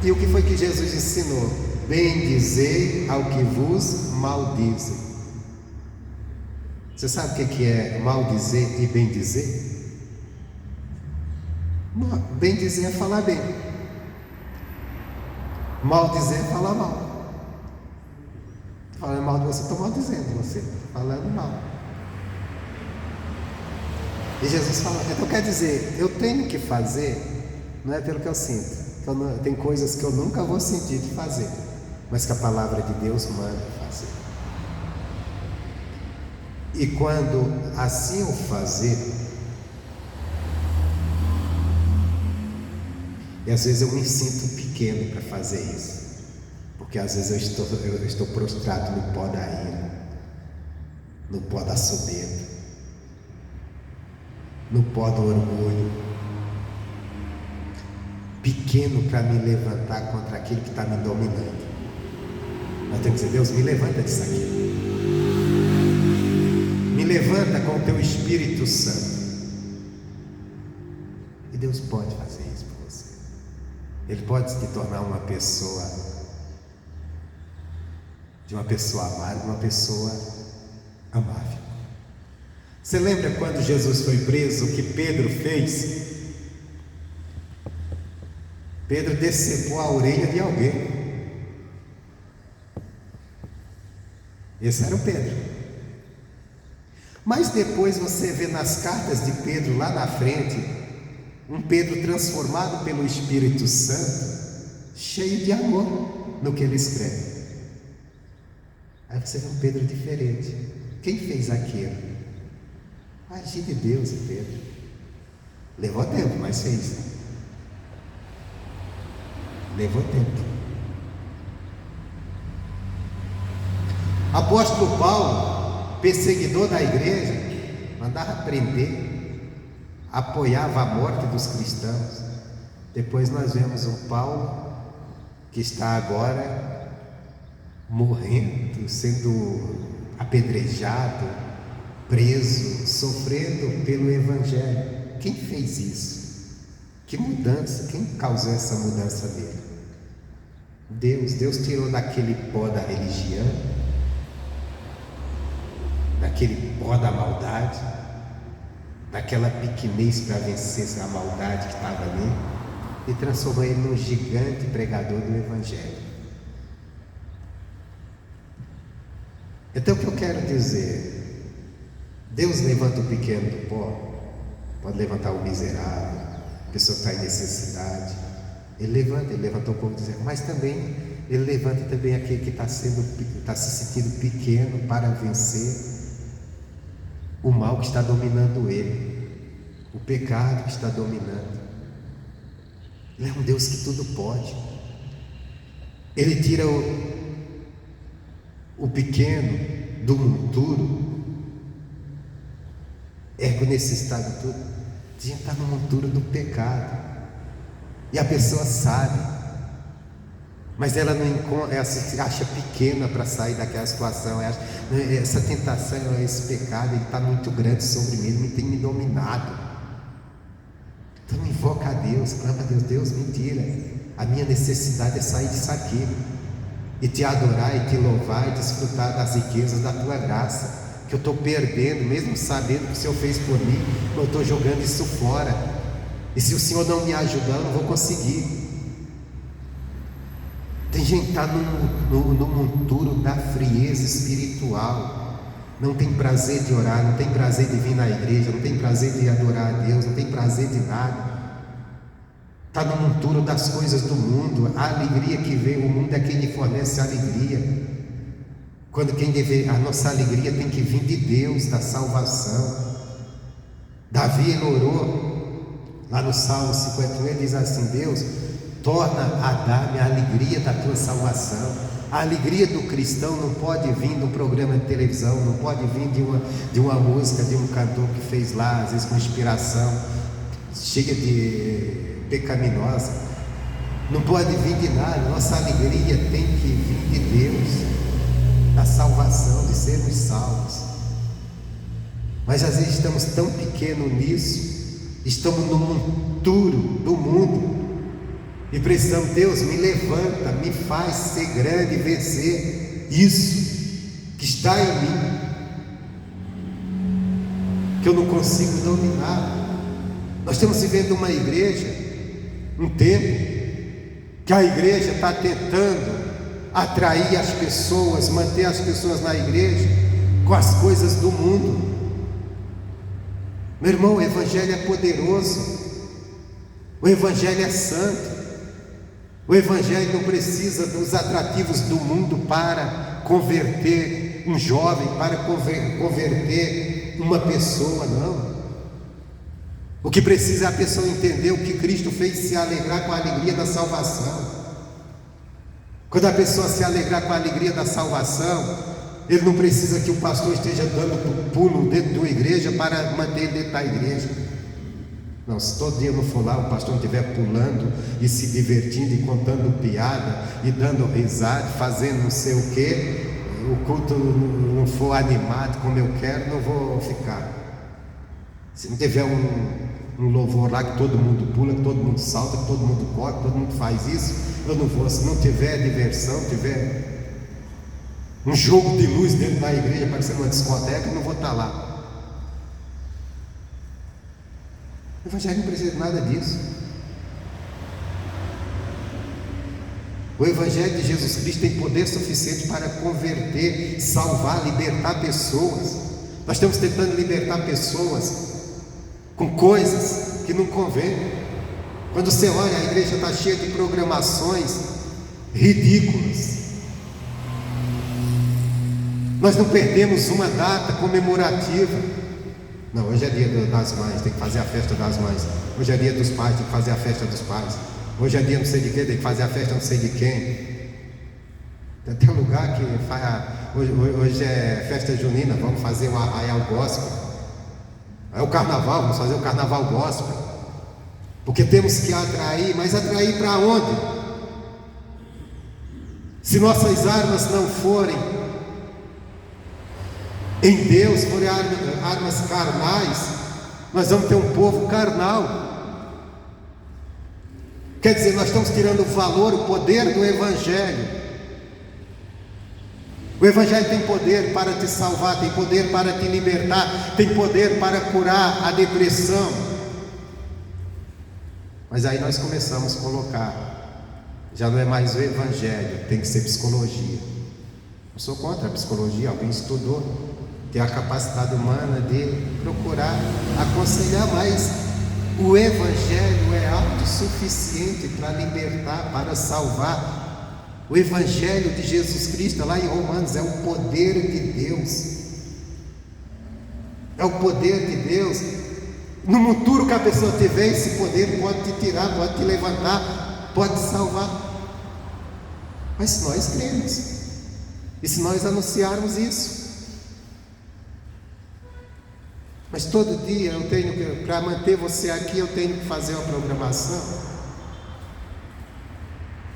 E o que foi que Jesus ensinou? Bendizei ao que vos maldizem. Você sabe o que é maldizer e bendizer? Bendizer é falar bem, maldizer é falar mal. Falando mal de você, estou maldizendo você, falando mal. E Jesus fala, então quer dizer, eu tenho que fazer, não é pelo que eu sinto, tem coisas que eu nunca vou sentir de fazer, mas que a palavra de Deus manda fazer. E quando assim eu fazer, e às vezes eu me sinto pequeno para fazer isso, porque às vezes eu estou prostrado no pó da ira, no pó da soberba, no pó do orgulho, pequeno para me levantar contra aquilo que está me dominando. Nós temos que dizer, Deus, me levanta disso aqui, me levanta com o teu Espírito Santo. E Deus pode fazer isso por você. Ele pode te tornar uma pessoa, de uma pessoa amada, uma pessoa amável. Você lembra quando Jesus foi preso, o que Pedro fez? Pedro decepou a orelha de alguém. Esse era o Pedro. Mas depois você vê nas cartas de Pedro lá na frente, um Pedro transformado pelo Espírito Santo, cheio de amor no que ele escreve. Aí você vê um Pedro diferente. Quem fez aquilo? Agir de Deus em Pedro. Levou tempo, mas fez. Levou tempo. Apóstolo Paulo, perseguidor da igreja, mandava prender, apoiava a morte dos cristãos. Depois nós vemos um Paulo que está agora morrendo, sendo apedrejado, preso, sofrendo pelo Evangelho. Quem fez isso? Que mudança? Quem causou essa mudança nele? Deus tirou daquele pó da religião, daquele pó da maldade, daquela pequenez para vencer a maldade que estava ali, e transformou ele num gigante pregador do Evangelho. Então o que eu quero dizer? Deus levanta o pequeno do pó, pode levantar o miserável, a pessoa que está em necessidade. Ele levantou o povo do deserto, mas também Ele levanta também aquele que está se sentindo pequeno para vencer o mal que está dominando ele, o pecado que está dominando. Ele é um Deus que tudo pode. Ele tira o pequeno do monturo, ergue o necessitado de tudo. A gente está no monturo do pecado, e a pessoa sabe, mas ela não encontra, ela se acha pequena para sair daquela situação. Ela acha, essa tentação, esse pecado, ele está muito grande sobre mim, ele tem me dominado. Então invoca a Deus, clama a Deus: Deus, me tira, a minha necessidade é sair disso aqui, e te adorar, e te louvar, e desfrutar das riquezas da tua graça, que eu estou perdendo, mesmo sabendo que o Senhor fez por mim, eu estou jogando isso fora, e se o Senhor não me ajudar, eu não vou conseguir. Tem gente que está no monturo da frieza espiritual, não tem prazer de orar, não tem prazer de vir na igreja, não tem prazer de adorar a Deus, não tem prazer de nada, está no monturo das coisas do mundo. A alegria que vem, o mundo é quem lhe fornece alegria, quando a nossa alegria tem que vir de Deus, da salvação. Davi, ele orou lá no Salmo 51, ele diz assim: Deus, torna a dar-me a alegria da tua salvação. A alegria do cristão não pode vir de um programa de televisão, não pode vir de uma música, de um cantor que fez lá, às vezes com inspiração cheia de pecaminosa, não pode vir de nada. Nossa alegria tem que vir de Deus, da salvação, de sermos salvos. Mas às vezes estamos tão pequenos nisso, estamos no monturo do mundo, e precisamos: Deus, me levanta, me faz ser grande e vencer isso que está em mim, que eu não consigo dominar. Nós estamos vivendo uma igreja, um tempo que a igreja está tentando atrair as pessoas, manter as pessoas na igreja com as coisas do mundo. Meu irmão, o Evangelho é poderoso, o Evangelho é santo, o Evangelho não precisa dos atrativos do mundo para converter um jovem, para converter uma pessoa, não. O que precisa é a pessoa entender o que Cristo fez, se alegrar com a alegria da salvação. Quando a pessoa se alegrar com a alegria da salvação, ele não precisa que o pastor esteja dando pulo dentro de uma igreja para manter ele dentro da igreja. Não, se todo dia eu não for lá, o pastor não estiver pulando e se divertindo e contando piada e dando risada, fazendo não sei o que, o culto não for animado como eu quero, não vou ficar. Se não tiver um louvor lá que todo mundo pula, que todo mundo salta, que todo mundo corre, que todo mundo faz isso, eu não vou. Se não tiver diversão, tiver um jogo de luz dentro da igreja parecendo uma discoteca, eu não vou estar lá. O Evangelho não precisa de nada disso. O Evangelho de Jesus Cristo tem poder suficiente para converter, salvar, libertar pessoas. Nós estamos tentando libertar pessoas com coisas que não convêm. Quando você olha, a igreja está cheia de programações ridículas. Nós não perdemos uma data comemorativa. Não, hoje é dia das mães, tem que fazer a festa das mães. Hoje é dia dos pais, tem que fazer a festa dos pais. Hoje é dia não sei de quem, tem que fazer a festa não sei de quem. Tem até um lugar que faz. Hoje é festa junina, vamos fazer um arraial gospel. É o carnaval, vamos fazer o carnaval gospel. Porque temos que atrair, mas atrair para onde? Se nossas armas não forem em Deus, forem armas carnais, nós vamos ter um povo carnal. Quer dizer, nós estamos tirando o valor, o poder do Evangelho. O Evangelho tem poder para te salvar, tem poder para te libertar, tem poder para curar a depressão. Mas aí nós começamos a colocar, já não é mais o Evangelho, tem que ser psicologia. Eu sou contra a psicologia, alguém estudou, tem a capacidade humana de procurar aconselhar, mas o Evangelho é autossuficiente para libertar, para salvar. O Evangelho de Jesus Cristo, lá em Romanos, é o poder de Deus. É o poder de Deus. No monturo que a pessoa tiver, esse poder pode te tirar, pode te levantar, pode te salvar. Mas se nós cremos, e se nós anunciarmos isso, Mas todo dia eu tenho que, para manter você aqui, eu tenho que fazer uma programação.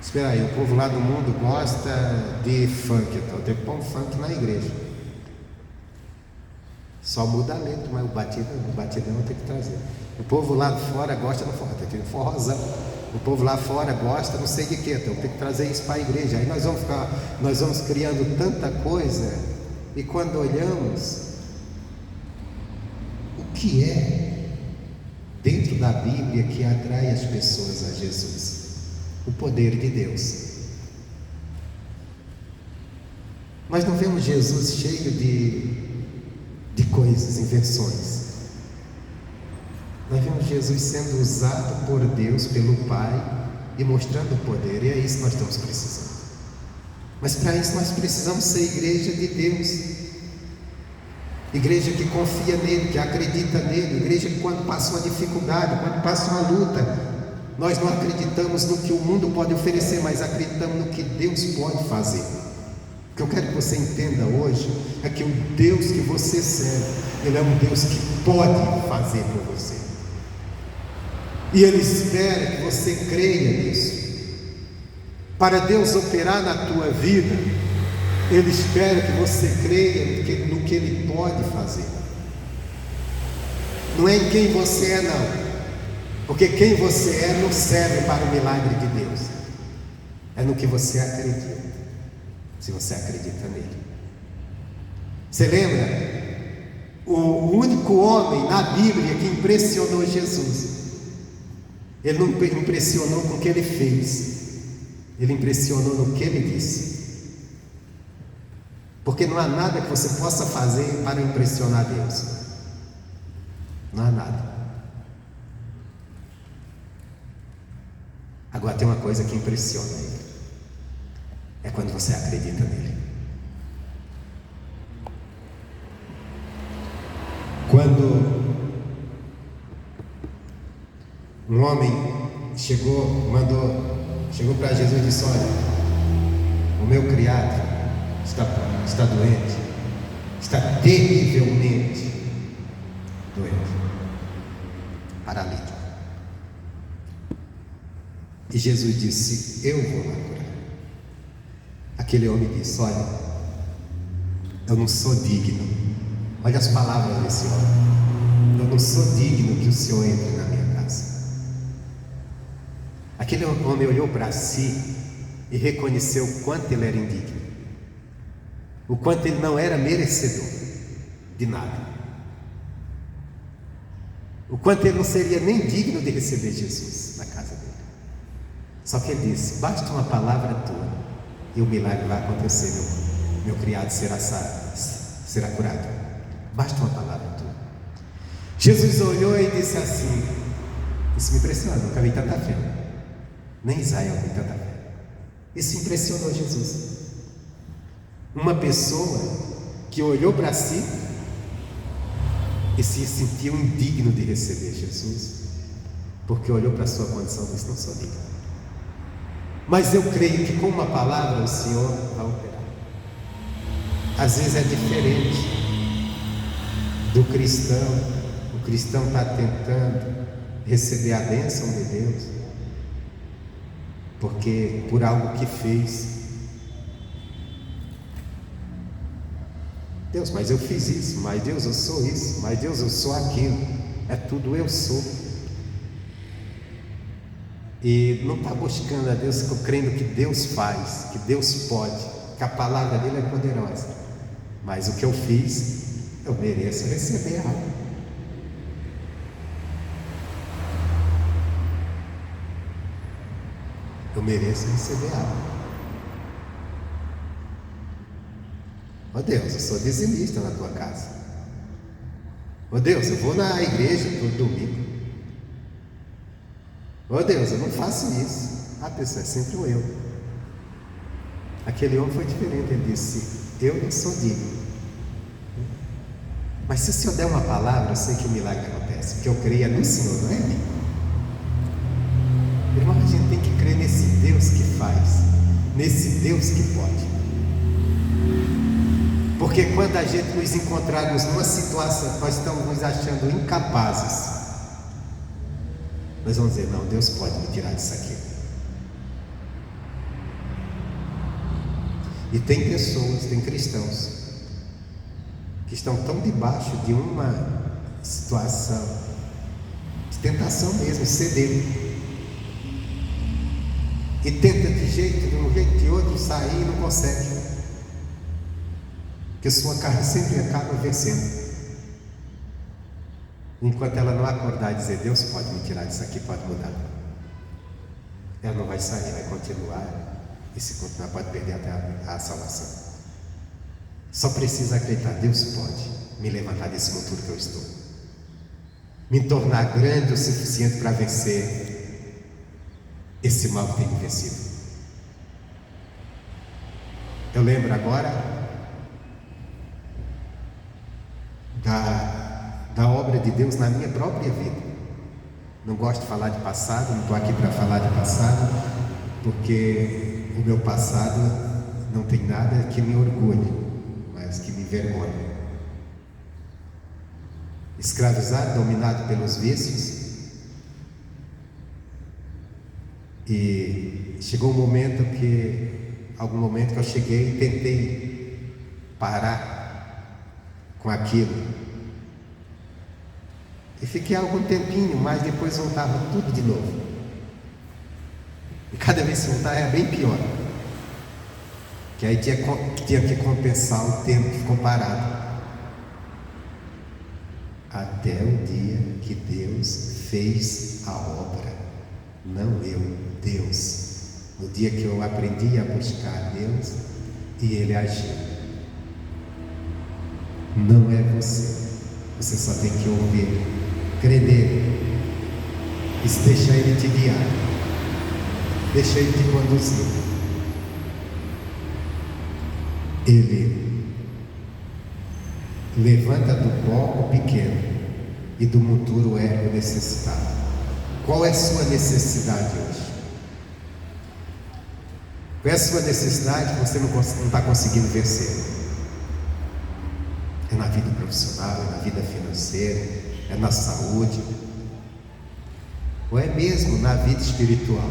Espera aí, o povo lá do mundo gosta de funk, então tem que pôr um funk na igreja. Só muda a letra, mas o batidão tem que trazer. O povo lá fora gosta do forró, tem que ter forrozão. O povo lá fora gosta não sei de quê, então tem que trazer isso para a igreja. Aí nós vamos criando tanta coisa, e quando olhamos, o que é dentro da Bíblia que atrai as pessoas a Jesus? O poder de Deus. Nós não vemos Jesus cheio de coisas, invenções. Nós vemos Jesus sendo usado por Deus, pelo Pai, e mostrando o poder, e é isso que nós estamos precisando. Mas para isso nós precisamos ser igreja de Deus, igreja que confia nele, que acredita nele, igreja que quando passa uma dificuldade, quando passa uma luta, nós não acreditamos no que o mundo pode oferecer, mas acreditamos no que Deus pode fazer. O que eu quero que você entenda hoje é que o Deus que você serve, Ele é um Deus que pode fazer por você. E Ele espera que você creia nisso. Para Deus operar na tua vida, Ele espera que você creia no que Ele pode fazer. Não é em quem você é, não. Porque quem você é não serve para o milagre de Deus. É no que você acredita. Se você acredita nele. Você lembra? O único homem na Bíblia que impressionou Jesus, ele não impressionou com o que ele fez, ele impressionou no que ele disse. Porque não há nada que você possa fazer para impressionar Deus. Não há nada. Agora tem uma coisa que impressiona ele. É quando você acredita nele. Quando um homem chegou para Jesus e disse: olha, o meu criado está doente, está terrivelmente doente, paralítico. E Jesus disse: eu vou lá curar. Aquele homem disse: olha, eu não sou digno. Olha as palavras desse homem: eu não sou digno que o Senhor entre na minha casa. Aquele homem olhou para si e reconheceu o quanto ele era indigno, o quanto ele não era merecedor de nada, o quanto ele não seria nem digno de receber Jesus na casa dele. Só que ele disse: basta uma palavra tua e o milagre vai acontecer, meu criado será curado. Basta uma palavra tua. Jesus olhou e disse assim: isso me impressiona, nunca vi tanta fé, nem Israel tem tanta fé. Isso impressionou Jesus. Uma pessoa que olhou para si e se sentiu indigno de receber Jesus, porque olhou para a sua condição e disse: não sou digno. Mas eu creio que com uma palavra o Senhor vai operar. Às vezes é diferente do cristão. O cristão está tentando receber a bênção de Deus, porque por algo que fez. Deus, mas eu fiz isso, mas Deus, eu sou isso, mas Deus, eu sou aquilo. É tudo eu sou. E não está buscando a Deus, crendo que Deus faz, que Deus pode, que a palavra dele é poderosa. Mas o que eu fiz, eu mereço receber algo. Eu mereço receber algo. Ó Deus, eu sou dizimista na tua casa. Ó Deus, eu vou na igreja todo domingo. Ó Deus, eu não faço isso. A pessoa é sempre o eu. Aquele homem foi diferente. Ele disse: eu não sou digno. Mas se o Senhor der uma palavra, eu sei que o milagre acontece, porque eu creio no Senhor, não é em mim. Irmão, a gente tem que crer nesse Deus que faz, nesse Deus que pode. Porque quando a gente nos encontrarmos numa situação, nós estamos nos achando incapazes, nós vamos dizer: não, Deus pode me tirar disso aqui. E tem pessoas, tem cristãos que estão tão debaixo de uma situação de tentação mesmo, ceder, e tenta de um jeito de outro sair e não consegue, porque sua carne sempre acaba vencendo. Enquanto ela não acordar e dizer: Deus pode me tirar disso aqui, pode mudar, ela não vai sair, vai continuar. E se continuar, pode perder até a salvação. Só precisa acreditar: Deus pode me levantar desse monturo que eu estou, me tornar grande o suficiente para vencer esse mal que tem me vencido. Eu lembro agora da obra de Deus na minha própria vida. Não gosto de falar de passado, não estou aqui para falar de passado, porque o meu passado não tem nada que me orgulhe, mas que me envergonha. Escravizado, dominado pelos vícios, e chegou algum momento que eu cheguei e tentei parar com aquilo, e fiquei algum tempinho, mas depois voltava tudo de novo. E cada vez que voltar era bem pior, que aí tinha que compensar o tempo que ficou parado, até o dia que Deus fez a obra. Não eu, Deus. No dia que eu aprendi a buscar Deus e Ele agiu. Não é você. Você só tem que ouvir, crer nele e deixar Ele te guiar, deixa Ele te conduzir. Ele levanta do pó o pequeno e do monturo o erro necessitado. Qual é a sua necessidade hoje? Qual é a sua necessidade que você não está conseguindo vencer? É na vida profissional, é na vida financeira, é na saúde, ou é mesmo na vida espiritual?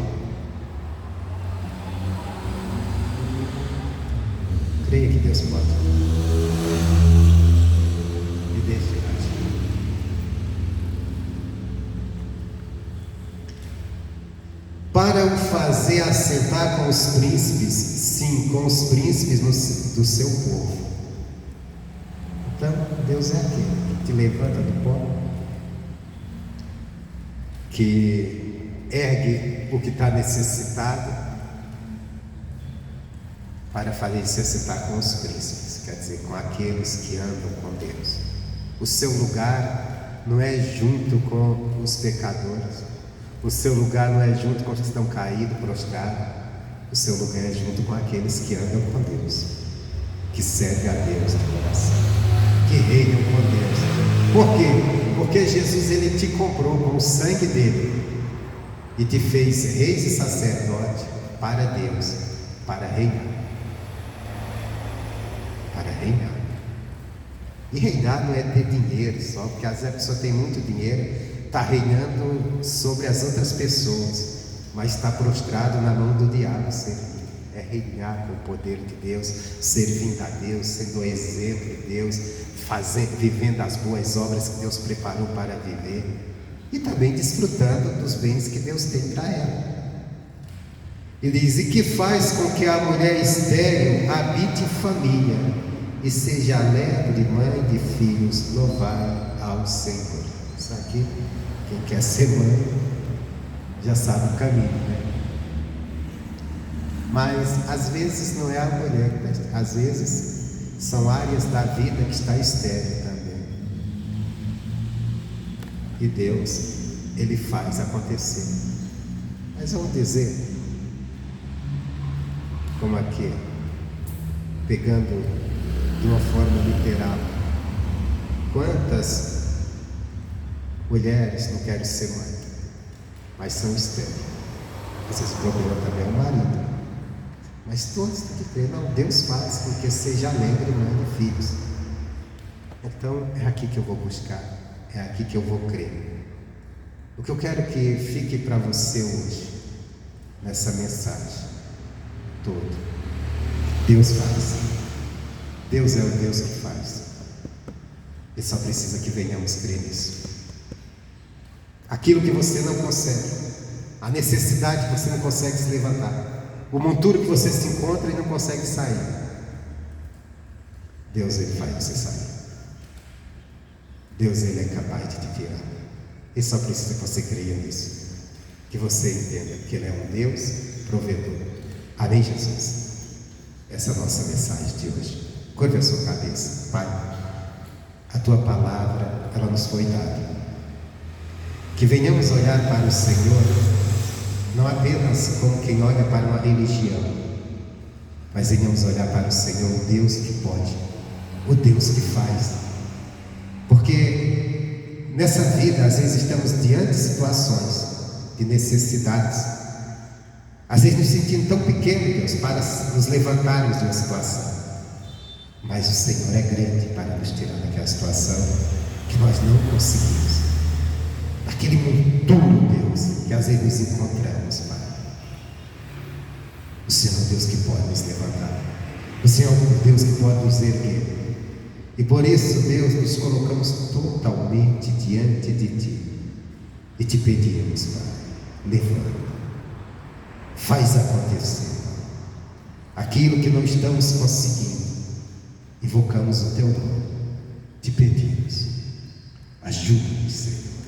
Creia que Deus pode. E deixe agir. Para o fazer assentar com os príncipes, sim, com os príncipes do seu povo. Então, Deus é aquele que te levanta do pó, que ergue o que está necessitado, para fazer se assentar com os príncipes, quer dizer, com aqueles que andam com Deus. O seu lugar não é junto com os pecadores, o seu lugar não é junto com os que estão caídos, prostrados. O seu lugar é junto com aqueles que andam com Deus, que servem a Deus de coração, que reinam com Deus. Por quê? Porque Jesus, Ele te comprou com o sangue dele e te fez reis e sacerdote para Deus, para reinar. Para reinar. E reinar não é ter dinheiro só, porque às vezes a pessoa tem muito dinheiro, está reinando sobre as outras pessoas, mas está prostrado na mão do diabo sempre. É reinar com o poder de Deus, servindo a Deus, sendo o exemplo de Deus, vivendo as boas obras que Deus preparou para viver, e também desfrutando dos bens que Deus tem para ela. Ele diz: e que faz com que a mulher estéril habite família e seja alegre de mãe de filhos, louvar ao Senhor. Isso aqui, quem quer ser mãe já sabe o caminho, né? Mas às vezes não é a mulher, às vezes são áreas da vida que está estéril também, e Deus, Ele faz acontecer. Mas vamos dizer, como aqui, pegando de uma forma literal, quantas mulheres não querem ser mãe, mas são estéreis? Esse problema também é o marido. Mas todos têm que crer. Não, Deus faz com que seja alegre mãe de filhos. Então é aqui que eu vou buscar, é aqui que eu vou crer. O que eu quero que fique para você hoje, nessa mensagem toda: Deus faz. Deus é o Deus que faz. Ele só precisa que venhamos crer nisso. Aquilo que você não consegue, a necessidade que você não consegue se levantar, o monturo que você se encontra e não consegue sair, Deus, Ele faz você sair. Deus, Ele é capaz de te tirar. Ele só precisa que você creia nisso, que você entenda que Ele é um Deus provedor. Amém, Jesus? Essa é a nossa mensagem de hoje. Curve a sua cabeça. Pai, a Tua palavra, ela nos foi dada. Que venhamos olhar para o Senhor, não apenas como quem olha para uma religião, mas venhamos olhar para o Senhor, o Deus que pode, o Deus que faz. Porque nessa vida, às vezes estamos diante de situações, de necessidades, às vezes nos sentindo tão pequenos, Deus, para nos levantarmos de uma situação. Mas o Senhor é grande para nos tirar daquela situação que nós não conseguimos, daquele monturo, Deus, que às vezes nos encontramos, Pai. O Senhor é um Deus que pode nos levantar, o Senhor é um Deus que pode nos erguer. E por isso, Deus, nos colocamos totalmente diante de Ti e te pedimos, Pai, levanta, faz acontecer aquilo que não estamos conseguindo. Invocamos o Teu nome, te pedimos, ajuda-nos, Senhor.